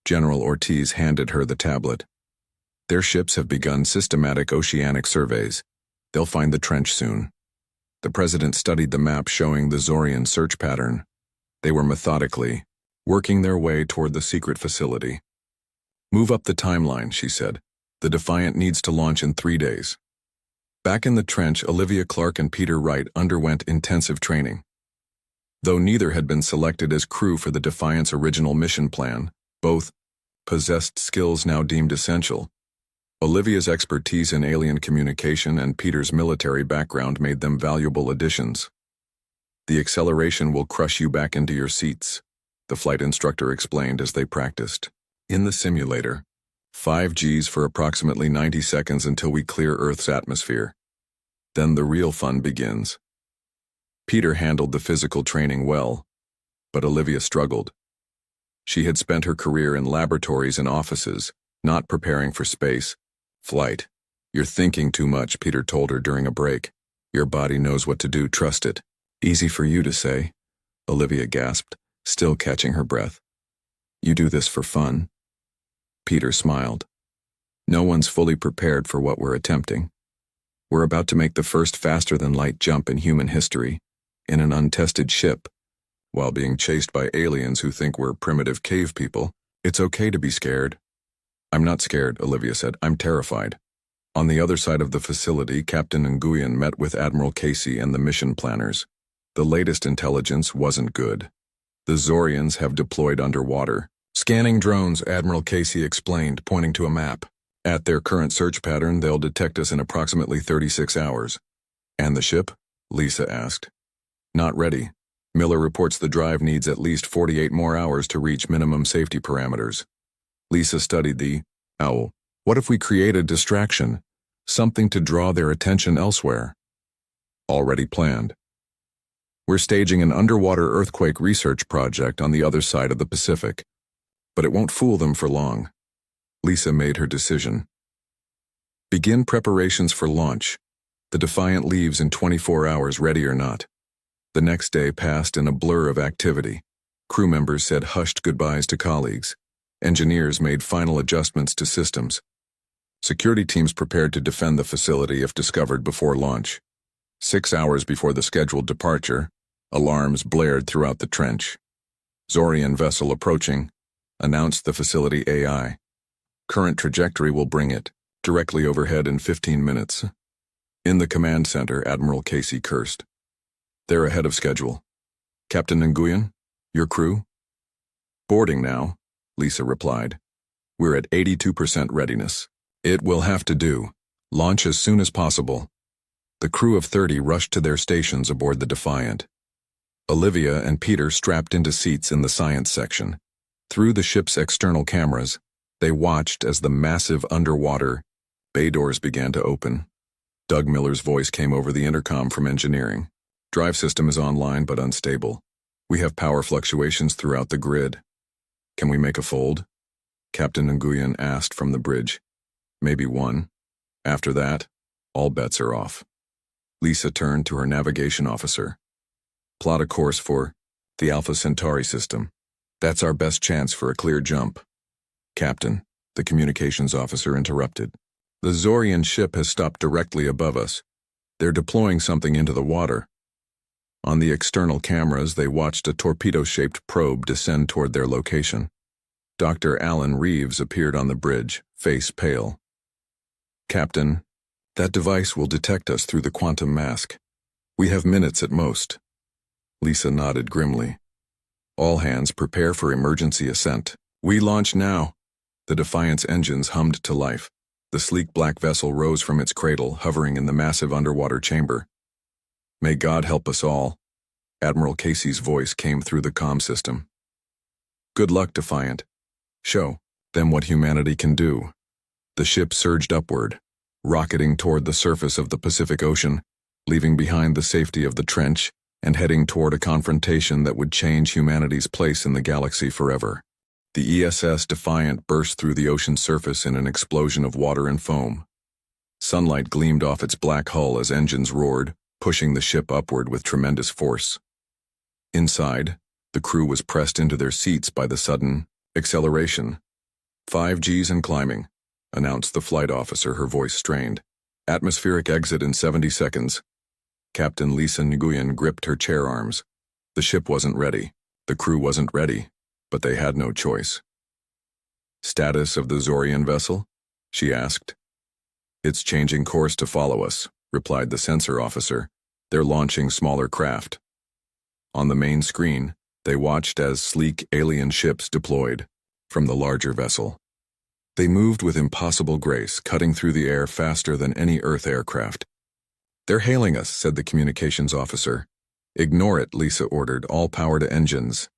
General Ortiz handed her the tablet. Their ships have begun systematic oceanic surveys. They'll find the trench soon. The president studied the map showing the Zorian search pattern. They were methodically working their way toward the secret facility. Move up the timeline, she said. The Defiant needs to launch in 3 days. Back in the trench, Olivia Clark and Peter Wright underwent intensive training. Though neither had been selected as crew for the Defiant's original mission plan, both possessed skills now deemed essential. Olivia's expertise in alien communication and Peter's military background made them valuable additions. The acceleration will crush you back into your seats, the flight instructor explained as they practiced. In the simulator, 5 Gs for approximately 90 seconds until we clear Earth's atmosphere. Then the real fun begins. Peter handled the physical training well, but Olivia struggled. She had spent her career in laboratories and offices, not preparing for space flight. You're thinking too much, Peter told her during a break. Your body knows what to do, trust it. Easy for you to say, Olivia gasped, still catching her breath. You do this for fun? Peter smiled. No one's fully prepared for what we're attempting. We're about to make the first faster-than-light jump in human history, in an untested ship. While being chased by aliens who think we're primitive cave people, it's okay to be scared. I'm not scared, Olivia said. I'm terrified. On the other side of the facility, Captain Nguyen met with Admiral Casey and the mission planners. The latest intelligence wasn't good. The Zorians have deployed underwater. Scanning drones, Admiral Casey explained, pointing to a map. At their current search pattern, they'll detect us in approximately 36 hours. And the ship? Lisa asked. Not ready. Miller reports the drive needs at least 48 more hours to reach minimum safety parameters. Lisa studied the owl. What if we create a distraction? Something to draw their attention elsewhere? Already planned. We're staging an underwater earthquake research project on the other side of the Pacific. But it won't fool them for long. Lisa made her decision. Begin preparations for launch. The Defiant leaves in 24 hours, ready or not. The next day passed in a blur of activity. Crew members said hushed goodbyes to colleagues. Engineers made final adjustments to systems. Security teams prepared to defend the facility if discovered before launch. 6 hours before the scheduled departure, alarms blared throughout the trench. Zorian vessel approaching, announced the facility AI. Current trajectory will bring it directly overhead in 15 minutes. In the command center, Admiral Casey cursed. They're ahead of schedule. Captain Nguyen, your crew? Boarding now, Lisa replied. We're at 82% readiness. It will have to do. Launch as soon as possible. The crew of 30 rushed to their stations aboard the Defiant. Olivia and Peter strapped into seats in the science section. Through the ship's external cameras, they watched as the massive underwater bay doors began to open. Doug Miller's voice came over the intercom from engineering. Drive system is online but unstable. We have power fluctuations throughout the grid. Can we make a fold? Captain Nguyen asked from the bridge. Maybe one. After that, all bets are off. Lisa turned to her navigation officer. Plot a course for the Alpha Centauri system. That's our best chance for a clear jump. Captain, the communications officer interrupted. The Zorian ship has stopped directly above us. They're deploying something into the water. On the external cameras, they watched a torpedo-shaped probe descend toward their location. Dr. Alan Reeves appeared on the bridge, face pale. Captain, that device will detect us through the quantum mask. We have minutes at most. Lisa nodded grimly. All hands prepare for emergency ascent. We launch now. The Defiant's engines hummed to life. The sleek black vessel rose from its cradle, hovering in the massive underwater chamber. May God help us all. Admiral Casey's voice came through the comm system. Good luck, Defiant. Show them what humanity can do. The ship surged upward, rocketing toward the surface of the Pacific Ocean, leaving behind the safety of the trench and heading toward a confrontation that would change humanity's place in the galaxy forever. The ESS Defiant burst through the ocean's surface in an explosion of water and foam. Sunlight gleamed off its black hull as engines roared, pushing the ship upward with tremendous force. Inside, the crew was pressed into their seats by the sudden acceleration. 5 Gs and climbing, announced the flight officer, her voice strained. Atmospheric exit in 70 seconds. Captain Lisa Nguyen gripped her chair arms. The ship wasn't ready. The crew wasn't ready. But they had no choice. Status of the Zorian vessel? She asked. It's changing course to follow us, replied the sensor officer. They're launching smaller craft. On the main screen, they watched as sleek alien ships deployed from the larger vessel. They moved with impossible grace, cutting through the air faster than any Earth aircraft. They're hailing us, said the communications officer. Ignore it, Lisa ordered, all power to engines.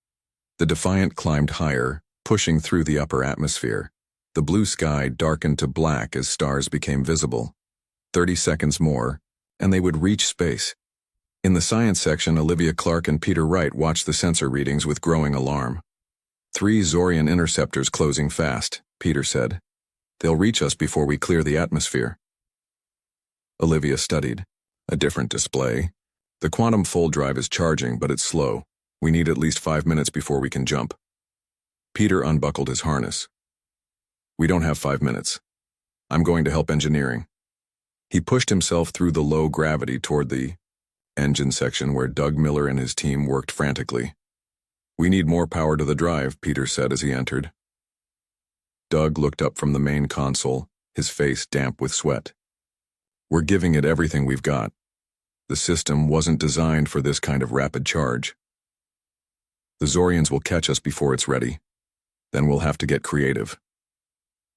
The Defiant climbed higher, pushing through the upper atmosphere. The blue sky darkened to black as stars became visible. 30 seconds more, and they would reach space. In the science section, Olivia Clark and Peter Wright watched the sensor readings with growing alarm. 3 Zorian interceptors closing fast, Peter said. They'll reach us before we clear the atmosphere. Olivia studied. A different display. The quantum fold drive is charging, but it's slow. We need at least 5 minutes before we can jump. Peter unbuckled his harness. We don't have 5 minutes. I'm going to help engineering. He pushed himself through the low gravity toward the engine section where Doug Miller and his team worked frantically. We need more power to the drive, Peter said as he entered. Doug looked up from the main console, his face damp with sweat. We're giving it everything we've got. The system wasn't designed for this kind of rapid charge. The Zorians will catch us before it's ready. Then we'll have to get creative.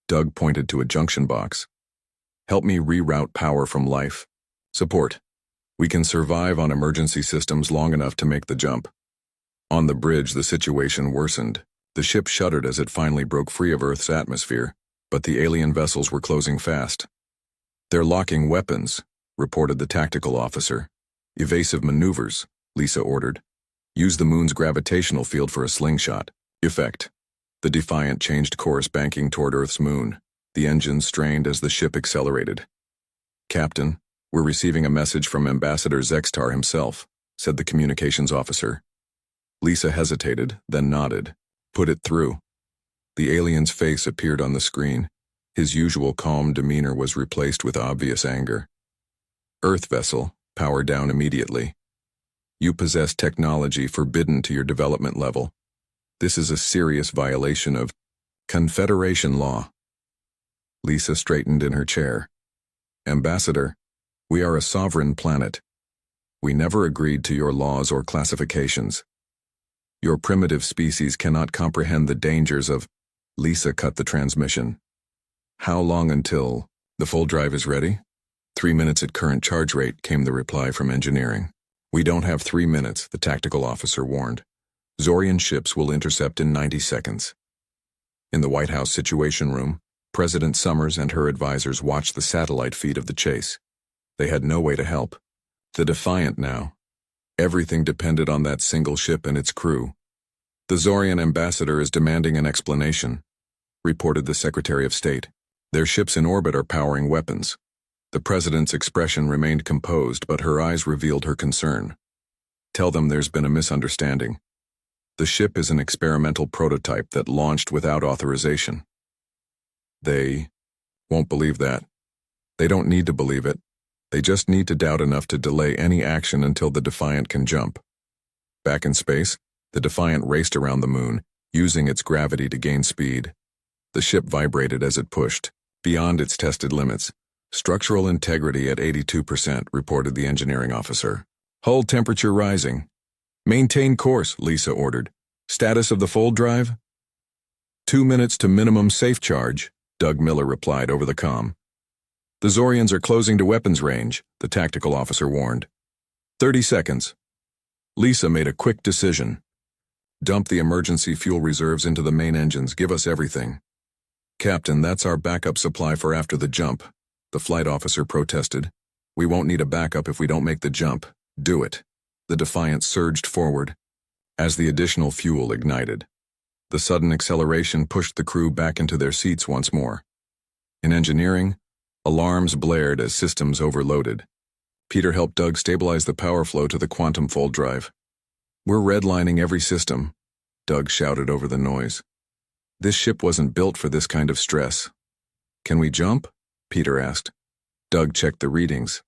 Doug pointed to a junction box. Help me reroute power from life. Support. We can survive on emergency systems long enough to make the jump. On the bridge, the situation worsened. The ship shuddered as it finally broke free of Earth's atmosphere, but the alien vessels were closing fast. They're locking weapons, reported the tactical officer. Evasive maneuvers, Lisa ordered. Use the moon's gravitational field for a slingshot. Effect. The Defiant changed course, banking toward Earth's moon. The engines strained as the ship accelerated. Captain, we're receiving a message from Ambassador Zextar himself, said the communications officer. Lisa hesitated, then nodded. Put it through. The alien's face appeared on the screen. His usual calm demeanor was replaced with obvious anger. Earth vessel, power down immediately. You possess technology forbidden to your development level. This is a serious violation of Confederation law. Lisa straightened in her chair. Ambassador, we are a sovereign planet. We never agreed to your laws or classifications. Your primitive species cannot comprehend the dangers of... Lisa cut the transmission. How long until the full drive is ready? 3 minutes at current charge rate, came the reply from engineering. We don't have 3 minutes, the tactical officer warned. Zorian ships will intercept in 90 seconds. In the White House Situation Room, President Summers and her advisors watched the satellite feed of the chase. They had no way to help. The Defiant now. Everything depended on that single ship and its crew. The Zorian ambassador is demanding an explanation, reported the Secretary of State. Their ships in orbit are powering weapons. The president's expression remained composed, but her eyes revealed her concern. Tell them there's been a misunderstanding. The ship is an experimental prototype that launched without authorization. They won't believe that. They don't need to believe it. They just need to doubt enough to delay any action until the Defiant can jump. Back in space, the Defiant raced around the moon, using its gravity to gain speed. The ship vibrated as it pushed, beyond its tested limits. Structural integrity at 82%, reported the engineering officer. Hull temperature rising. Maintain course, Lisa ordered. Status of the fold drive? 2 minutes to minimum safe charge, Doug Miller replied over the comm. The Zorians are closing to weapons range, the tactical officer warned. 30 seconds. Lisa made a quick decision. Dump the emergency fuel reserves into the main engines, give us everything. Captain, that's our backup supply for after the jump, the flight officer protested. We won't need a backup if we don't make the jump. Do it. The Defiant surged forward. As the additional fuel ignited, the sudden acceleration pushed the crew back into their seats once more. In engineering, alarms blared as systems overloaded. Peter helped Doug stabilize the power flow to the quantum fold drive. We're redlining every system, Doug shouted over the noise. This ship wasn't built for this kind of stress. Can we jump? Peter asked. Doug checked the readings.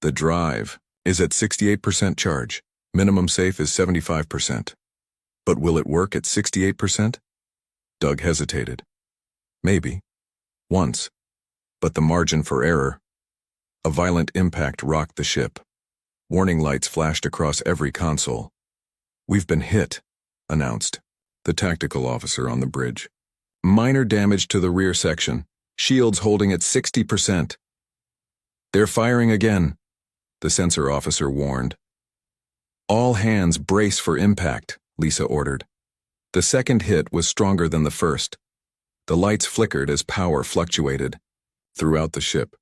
The drive is at 68% charge. Minimum safe is 75%. But will it work at 68%? Doug hesitated. Maybe. Once. But the margin for error. A violent impact rocked the ship. Warning lights flashed across every console. We've been hit, announced the tactical officer on the bridge. Minor damage to the rear section. Shields holding at 60%. They're firing again, the sensor officer warned. All hands brace for impact, Lisa ordered. The second hit was stronger than the first. The lights flickered as power fluctuated. Throughout the ship,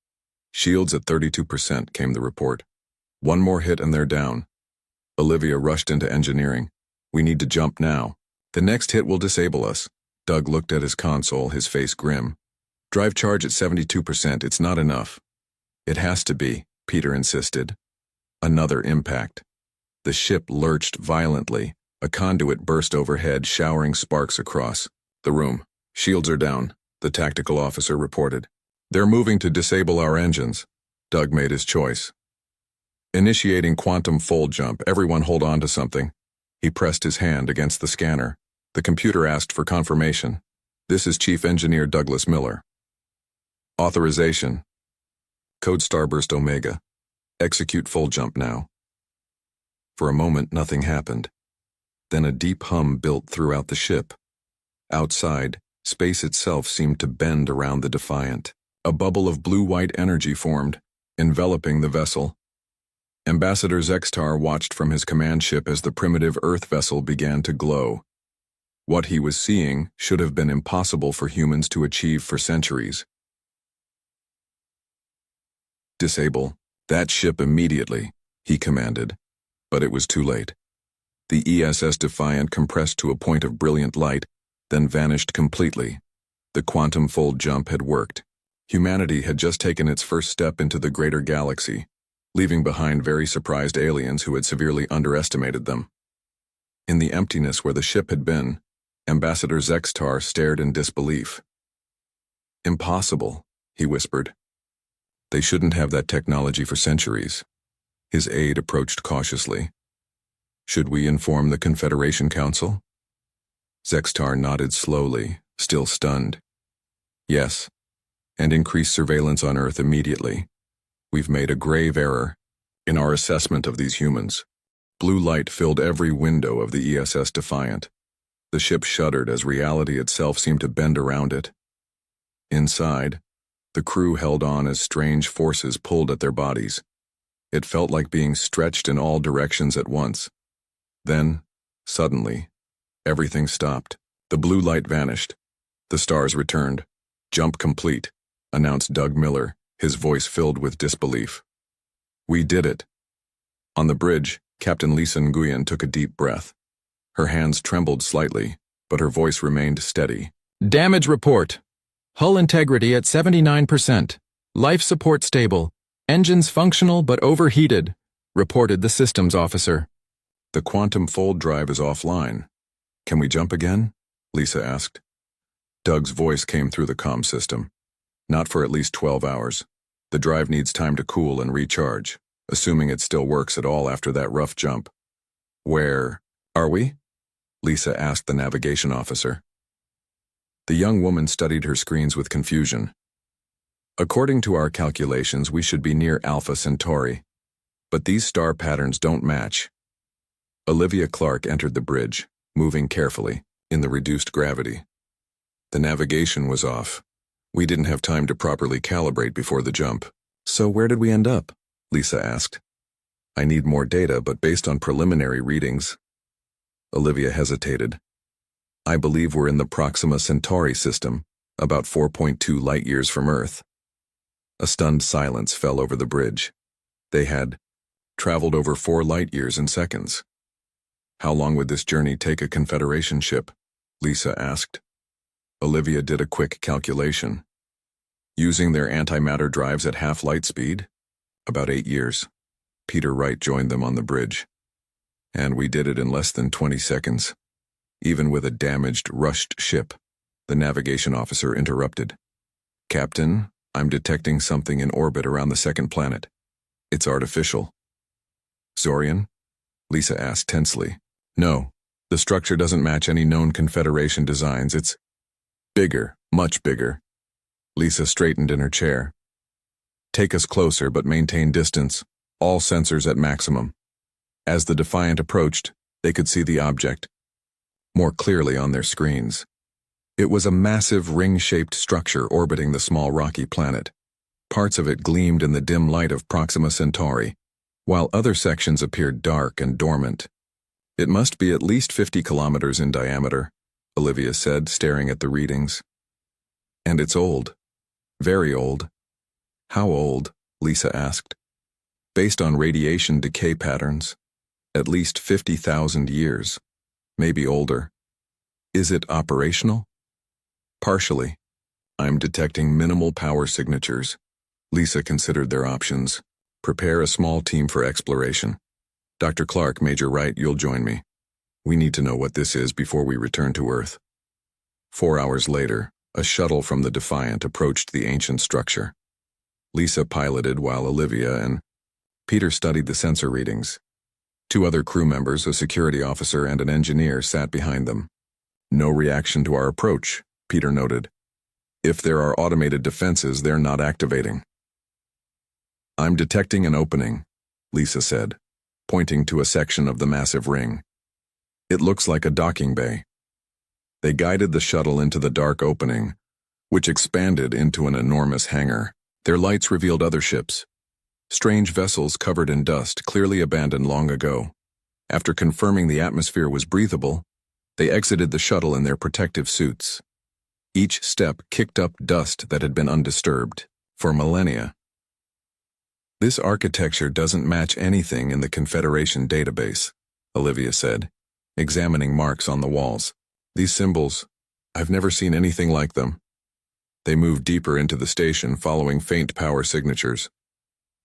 shields at 32%, came the report. One more hit and they're down. Olivia rushed into engineering. We need to jump now. The next hit will disable us. Doug looked at his console, his face grim. Drive charge at 72%, it's not enough. It has to be, Peter insisted. Another impact. The ship lurched violently. A conduit burst overhead, showering sparks across the room. Shields are down, the tactical officer reported. They're moving to disable our engines. Doug made his choice. Initiating quantum fold jump, everyone hold on to something. He pressed his hand against the scanner. The computer asked for confirmation. This is Chief Engineer Douglas Miller. Authorization. Code Starburst Omega. Execute fold jump now. For a moment, nothing happened. Then a deep hum built throughout the ship. Outside, space itself seemed to bend around the Defiant. A bubble of blue-white energy formed, enveloping the vessel. Ambassador Zextar watched from his command ship as the primitive Earth vessel began to glow. What he was seeing should have been impossible for humans to achieve for centuries. Disable that ship immediately, he commanded. But it was too late. The ESS Defiant compressed to a point of brilliant light, then vanished completely. The quantum fold jump had worked. Humanity had just taken its first step into the greater galaxy, leaving behind very surprised aliens who had severely underestimated them. In the emptiness where the ship had been, Ambassador Zextar stared in disbelief. Impossible, he whispered. They shouldn't have that technology for centuries. His aide approached cautiously. Should we inform the Confederation Council? Zextar nodded slowly, still stunned. Yes, and increase surveillance on Earth immediately. We've made a grave error in our assessment of these humans. Blue light filled every window of the ESS Defiant. The ship shuddered as reality itself seemed to bend around it. Inside, the crew held on as strange forces pulled at their bodies. It felt like being stretched in all directions at once. Then, suddenly, everything stopped. The blue light vanished. The stars returned. "Jump complete," announced Doug Miller, his voice filled with disbelief. "We did it." On the bridge, Captain Lisa Nguyen took a deep breath. Her hands trembled slightly, but her voice remained steady. Damage report. Hull integrity at 79%. Life support stable. Engines functional but overheated, reported the systems officer. "The quantum fold drive is offline. Can we jump again?" Lisa asked. Doug's voice came through the comm system. "Not for at least 12 hours. The drive needs time to cool and recharge, assuming it still works at all after that rough jump." "Where are we?" Lisa asked the navigation officer. The young woman studied her screens with confusion. "According to our calculations, we should be near Alpha Centauri. But these star patterns don't match." Olivia Clark entered the bridge, moving carefully, in the reduced gravity. "The navigation was off. We didn't have time to properly calibrate before the jump." "So where did we end up?" Lisa asked. "I need more data, but based on preliminary readings." Olivia hesitated. "I believe we're in the Proxima Centauri system, about 4.2 light-years from Earth." A stunned silence fell over the bridge. They had traveled over 4 light-years in seconds. "How long would this journey take a Confederation ship?" Lisa asked. Olivia did a quick calculation. "Using their antimatter drives at half light speed? About 8 years. Peter Wright joined them on the bridge. And we did it in less than 20 seconds. Even with a damaged, rushed ship," the navigation officer interrupted. "Captain, I'm detecting something in orbit around the second planet. It's artificial." "Zorian?" Lisa asked tensely. "No, the structure doesn't match any known Confederation designs. It's bigger, much bigger." Lisa straightened in her chair. "Take us closer, but maintain distance. All sensors at maximum." As the Defiant approached, they could see the object more clearly on their screens. It was a massive ring-shaped structure orbiting the small rocky planet. Parts of it gleamed in the dim light of Proxima Centauri, while other sections appeared dark and dormant. "It must be at least 50 kilometers in diameter," Olivia said, staring at the readings. "And it's old. Very old." "How old?" Lisa asked. "Based on radiation decay patterns, at least 50,000 years, maybe older." "Is it operational?" "Partially. I'm detecting minimal power signatures." Lisa considered their options. "Prepare a small team for exploration. Dr. Clark, Major Wright, you'll join me. We need to know what this is before we return to Earth." 4 hours later, a shuttle from the Defiant approached the ancient structure. Lisa piloted while Olivia and Peter studied the sensor readings. 2 other crew members, a security officer and an engineer, sat behind them. "No reaction to our approach," Peter noted. "If there are automated defenses, they're not activating." "I'm detecting an opening," Lisa said, pointing to a section of the massive ring. "It looks like a docking bay." They guided the shuttle into the dark opening, which expanded into an enormous hangar. Their lights revealed other ships. Strange vessels covered in dust, clearly abandoned long ago. After confirming the atmosphere was breathable, they exited the shuttle in their protective suits. Each step kicked up dust that had been undisturbed for millennia. "This architecture doesn't match anything in the Confederation database," Olivia said, examining marks on the walls. "These symbols, I've never seen anything like them." They moved deeper into the station, following faint power signatures.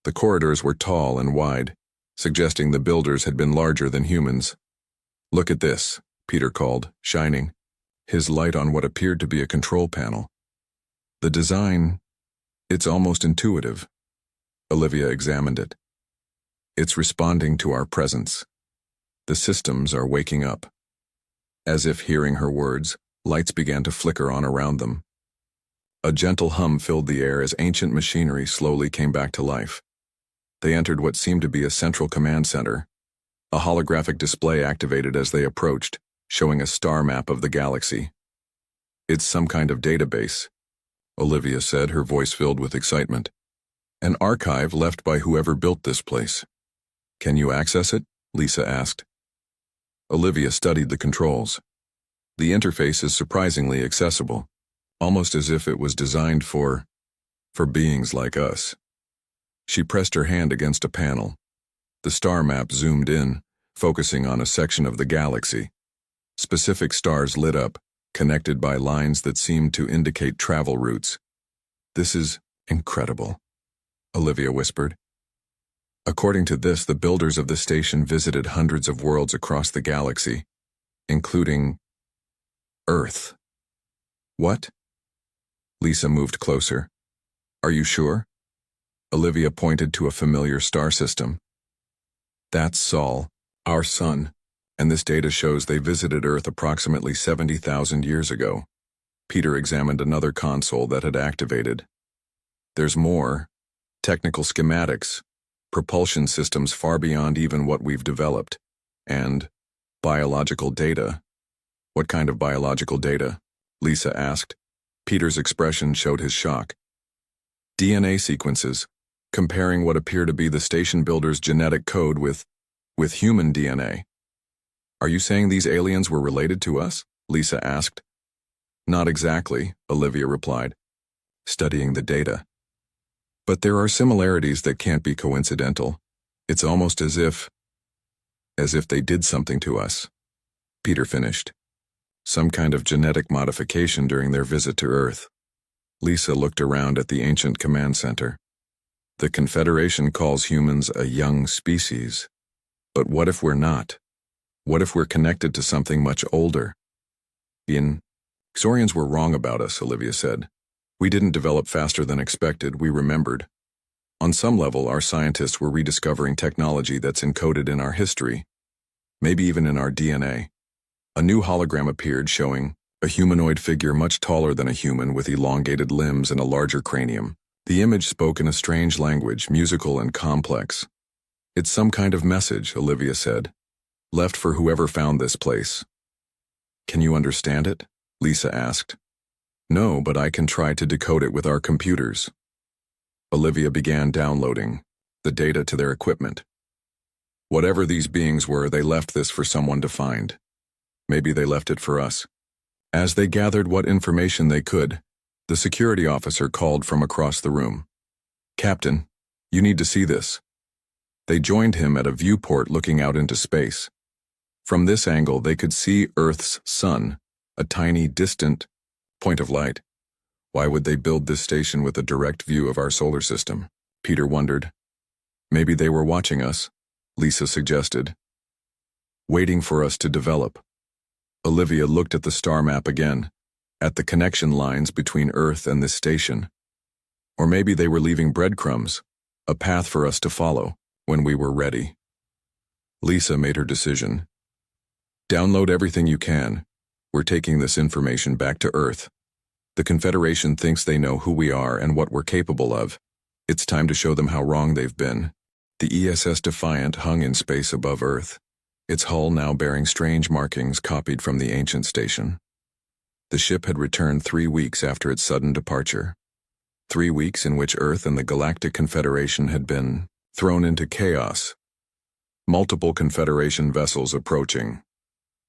The corridors were tall and wide, suggesting the builders had been larger than humans. "Look at this," Peter called, shining his light on what appeared to be a control panel. "The design, it's almost intuitive." Olivia examined it. "It's responding to our presence. The systems are waking up." As if hearing her words, lights began to flicker on around them. A gentle hum filled the air as ancient machinery slowly came back to life. They entered what seemed to be a central command center. A holographic display activated as they approached, showing a star map of the galaxy. "It's some kind of database," Olivia said, her voice filled with excitement. An archive left by whoever built this place. Can you access it? Lisa asked. Olivia studied the controls. The interface is surprisingly accessible, almost as if it was designed for beings like us. She pressed her hand against a panel. The star map zoomed in, focusing on a section of the galaxy. Specific stars lit up, connected by lines that seemed to indicate travel routes. This is incredible, Olivia whispered. According to this, the builders of the station visited hundreds of worlds across the galaxy, including Earth. What? Lisa moved closer. Are you sure? Olivia pointed to a familiar star system. That's Sol, our sun, and this data shows they visited Earth approximately 70,000 years ago. Peter examined another console that had activated. There's more. Technical schematics, propulsion systems far beyond even what we've developed, and biological data. What kind of biological data? Lisa asked. Peter's expression showed his shock. DNA sequences, comparing what appear to be the station builder's genetic code with human DNA. Are you saying these aliens were related to us? Lisa asked. Not exactly, Olivia replied, studying the data. But there are similarities that can't be coincidental. It's almost as if they did something to us. Peter finished. Some kind of genetic modification during their visit to Earth. Lisa looked around at the ancient command center. The Confederation calls humans a young species. But what if we're not? What if we're connected to something much older? Xorians were wrong about us, Olivia said. We didn't develop faster than expected, we remembered. On some level, our scientists were rediscovering technology that's encoded in our history, maybe even in our DNA. A new hologram appeared showing a humanoid figure much taller than a human with elongated limbs and a larger cranium. The image spoke in a strange language, musical and complex. It's some kind of message, Olivia said, left for whoever found this place. Can you understand it? Lisa asked. No, but I can try to decode it with our computers. Olivia began downloading the data to their equipment. Whatever these beings were, they left this for someone to find. Maybe they left it for us. As they gathered what information they could, the security officer called from across the room. Captain, you need to see this. They joined him at a viewport looking out into space. From this angle, they could see Earth's sun, a tiny, distant point of light. Why would they build this station with a direct view of our solar system? Peter wondered. Maybe they were watching us, Lisa suggested. Waiting for us to develop. Olivia looked at the star map again, at the connection lines between Earth and this station. Or maybe they were leaving breadcrumbs, a path for us to follow, when we were ready. Lisa made her decision. Download everything you can. We're taking this information back to Earth. The Confederation thinks they know who we are and what we're capable of. It's time to show them how wrong they've been. The ESS Defiant hung in space above Earth, its hull now bearing strange markings copied from the ancient station. The ship had returned 3 weeks after its sudden departure. 3 weeks in which Earth and the Galactic Confederation had been thrown into chaos. Multiple Confederation vessels approaching,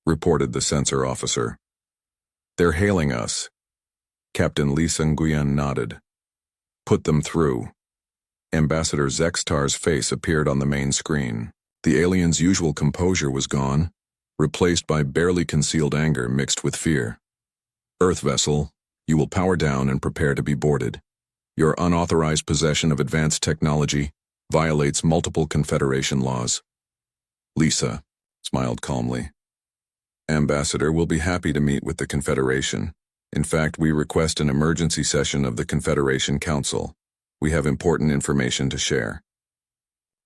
reported the sensor officer. They're hailing us. Captain Lee Nguyen nodded. Put them through. Ambassador Zextar's face appeared on the main screen. The alien's usual composure was gone, replaced by barely concealed anger mixed with fear. Earth vessel, you will power down and prepare to be boarded. Your unauthorized possession of advanced technology violates multiple Confederation laws. Lisa smiled calmly. Ambassador will be happy to meet with the Confederation. In fact, we request an emergency session of the Confederation Council. We have important information to share.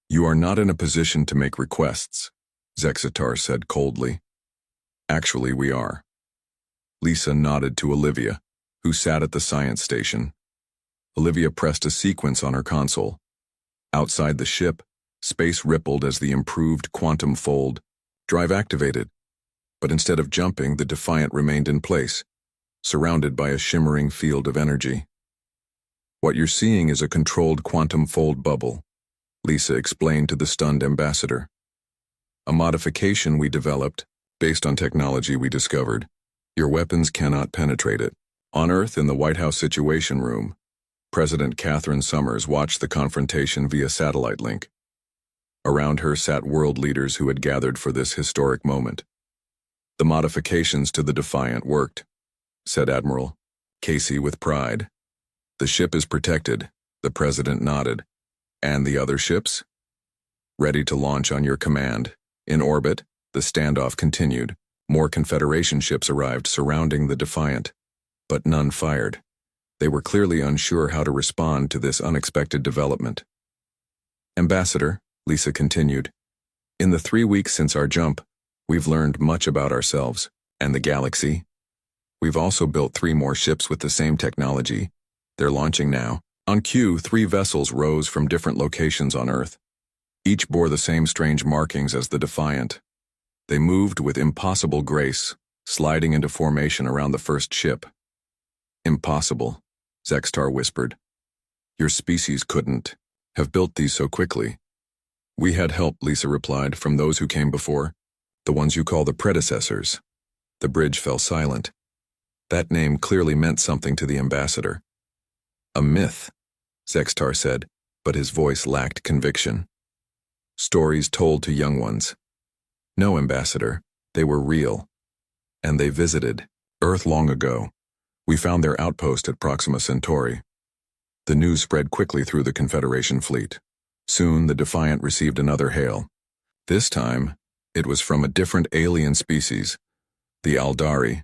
You are not in a position to make requests, Zextar said coldly. Actually, we are. Lisa nodded to Olivia, who sat at the science station. Olivia pressed a sequence on her console. Outside the ship, space rippled as the improved quantum fold drive activated. But instead of jumping, the Defiant remained in place, surrounded by a shimmering field of energy. What you're seeing is a controlled quantum fold bubble, Lisa explained to the stunned ambassador. A modification we developed, based on technology we discovered. Your weapons cannot penetrate it. On Earth, in the White House Situation Room, President Catherine Summers watched the confrontation via satellite link. Around her sat world leaders who had gathered for this historic moment. The modifications to the Defiant worked, said Admiral Casey with pride. The ship is protected, the president nodded. And the other ships? Ready to launch on your command. In orbit, the standoff continued. More Confederation ships arrived surrounding the Defiant, but none fired. They were clearly unsure how to respond to this unexpected development. Ambassador, Lisa continued, in the 3 weeks since our jump, we've learned much about ourselves and the galaxy. We've also built 3 more ships with the same technology. They're launching now. On cue, 3 vessels rose from different locations on Earth. Each bore the same strange markings as the Defiant. They moved with impossible grace, sliding into formation around the first ship. Impossible, Zextar whispered. Your species couldn't have built these so quickly. We had help, Lisa replied, from those who came before, the ones you call the predecessors. The bridge fell silent. That name clearly meant something to the ambassador. A myth, Zextar said, but his voice lacked conviction. Stories told to young ones. No, Ambassador, they were real. And they visited Earth long ago. We found their outpost at Proxima Centauri. The news spread quickly through the Confederation fleet. Soon, the Defiant received another hail. This time, it was from a different alien species, the Aldari,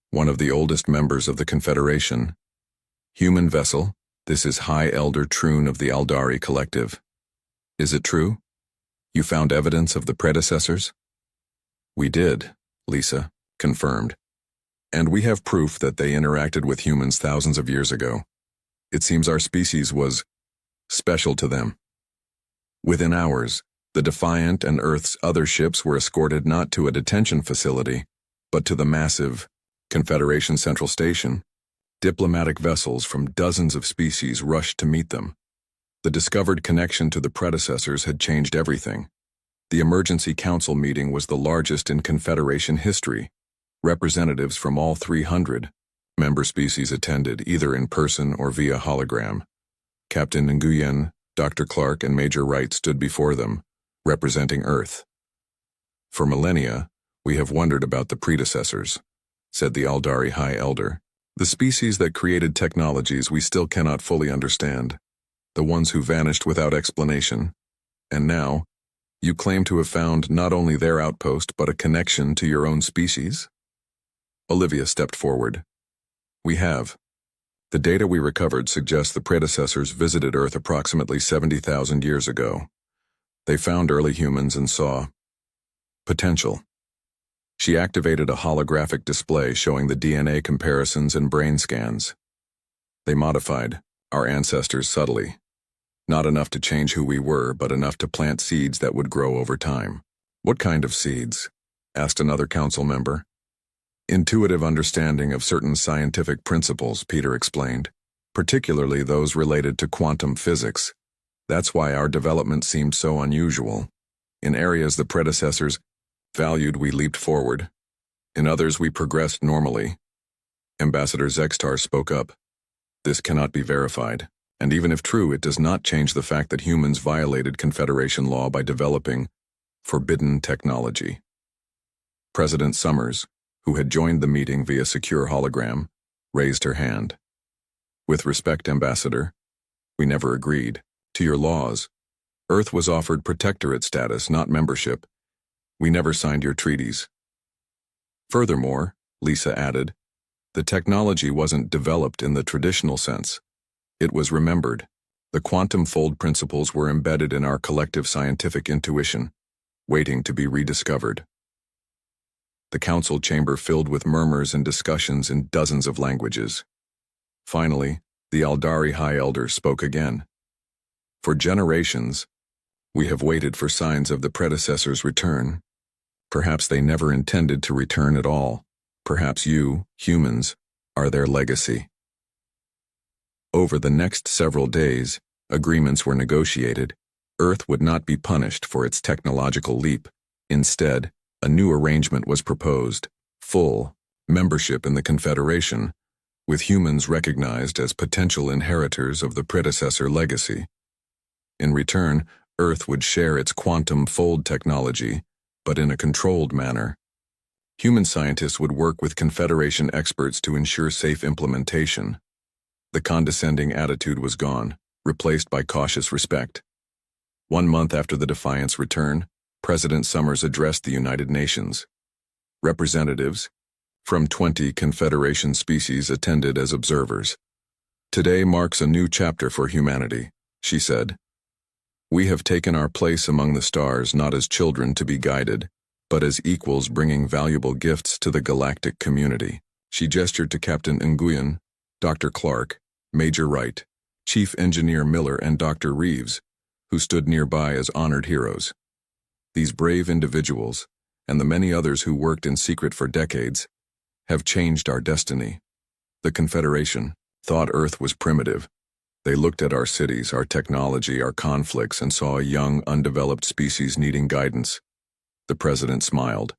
one of the oldest members of the Confederation. Human vessel, this is High Elder Troon of the Aldari Collective. Is it true? You found evidence of the predecessors? We did, Lisa confirmed. And we have proof that they interacted with humans thousands of years ago. It seems our species was special to them. Within hours, the Defiant and Earth's other ships were escorted not to a detention facility, but to the massive Confederation Central Station. Diplomatic vessels from dozens of species rushed to meet them. The discovered connection to the predecessors had changed everything. The Emergency Council meeting was the largest in Confederation history. Representatives from all 300 member species attended, either in person or via hologram. Captain Nguyen, Dr. Clark, and Major Wright stood before them, representing Earth. For millennia, we have wondered about the predecessors, said the Aldari High Elder. The species that created technologies we still cannot fully understand. The ones who vanished without explanation. And now, you claim to have found not only their outpost but a connection to your own species? Olivia stepped forward. We have. The data we recovered suggests the predecessors visited Earth approximately 70,000 years ago. They found early humans and saw potential. She activated a holographic display showing the DNA comparisons and brain scans. They modified our ancestors subtly. Not enough to change who we were, but enough to plant seeds that would grow over time. What kind of seeds? Asked another council member. Intuitive understanding of certain scientific principles, Peter explained, particularly those related to quantum physics. That's why our development seemed so unusual. In areas the predecessors valued, we leaped forward. In others, we progressed normally. Ambassador Zextar spoke up. This cannot be verified. And even if true, it does not change the fact that humans violated Confederation law by developing forbidden technology. President Summers, who had joined the meeting via secure hologram, raised her hand. With respect, Ambassador, we never agreed to your laws. Earth was offered protectorate status, not membership. We never signed your treaties. Furthermore, Lisa added, the technology wasn't developed in the traditional sense. It was remembered. The quantum fold principles were embedded in our collective scientific intuition, waiting to be rediscovered. The council chamber filled with murmurs and discussions in dozens of languages. Finally, the Aldari High Elder spoke again. For generations, we have waited for signs of the predecessors' return. Perhaps they never intended to return at all. Perhaps you, humans, are their legacy. Over the next several days, agreements were negotiated. Earth would not be punished for its technological leap. Instead, a new arrangement was proposed: full membership in the Confederation, with humans recognized as potential inheritors of the predecessor legacy. In return, Earth would share its quantum fold technology, but in a controlled manner. Human scientists would work with Confederation experts to ensure safe implementation. The condescending attitude was gone, replaced by cautious respect. 1 month after the Defiant's return, President Summers addressed the United Nations. Representatives from 20 Confederation species attended as observers. "Today marks a new chapter for humanity," she said. "We have taken our place among the stars not as children to be guided, but as equals bringing valuable gifts to the galactic community." She gestured to Captain Nguyen, Dr. Clark, Major Wright, Chief Engineer Miller, and Dr. Reeves, who stood nearby as honored heroes. These brave individuals, and the many others who worked in secret for decades, have changed our destiny. The Confederation thought Earth was primitive. They looked at our cities, our technology, our conflicts, and saw a young, undeveloped species needing guidance. The President smiled.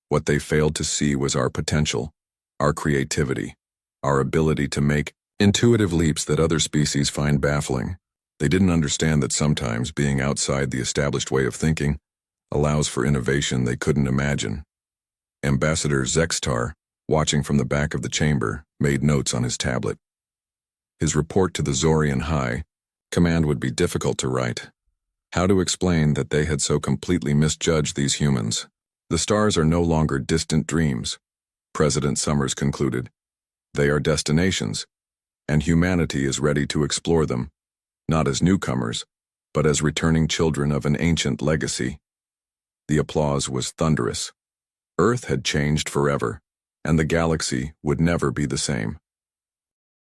What they failed to see was our potential, our creativity, our ability to make intuitive leaps that other species find baffling. They didn't understand that sometimes being outside the established way of thinking allows for innovation they couldn't imagine. Ambassador Zextar, watching from the back of the chamber, made notes on his tablet. His report to the Zorian High Command would be difficult to write. How to explain that they had so completely misjudged these humans? The stars are no longer distant dreams, President Summers concluded. They are destinations, and humanity is ready to explore them, not as newcomers, but as returning children of an ancient legacy. The applause was thunderous. Earth had changed forever, and the galaxy would never be the same.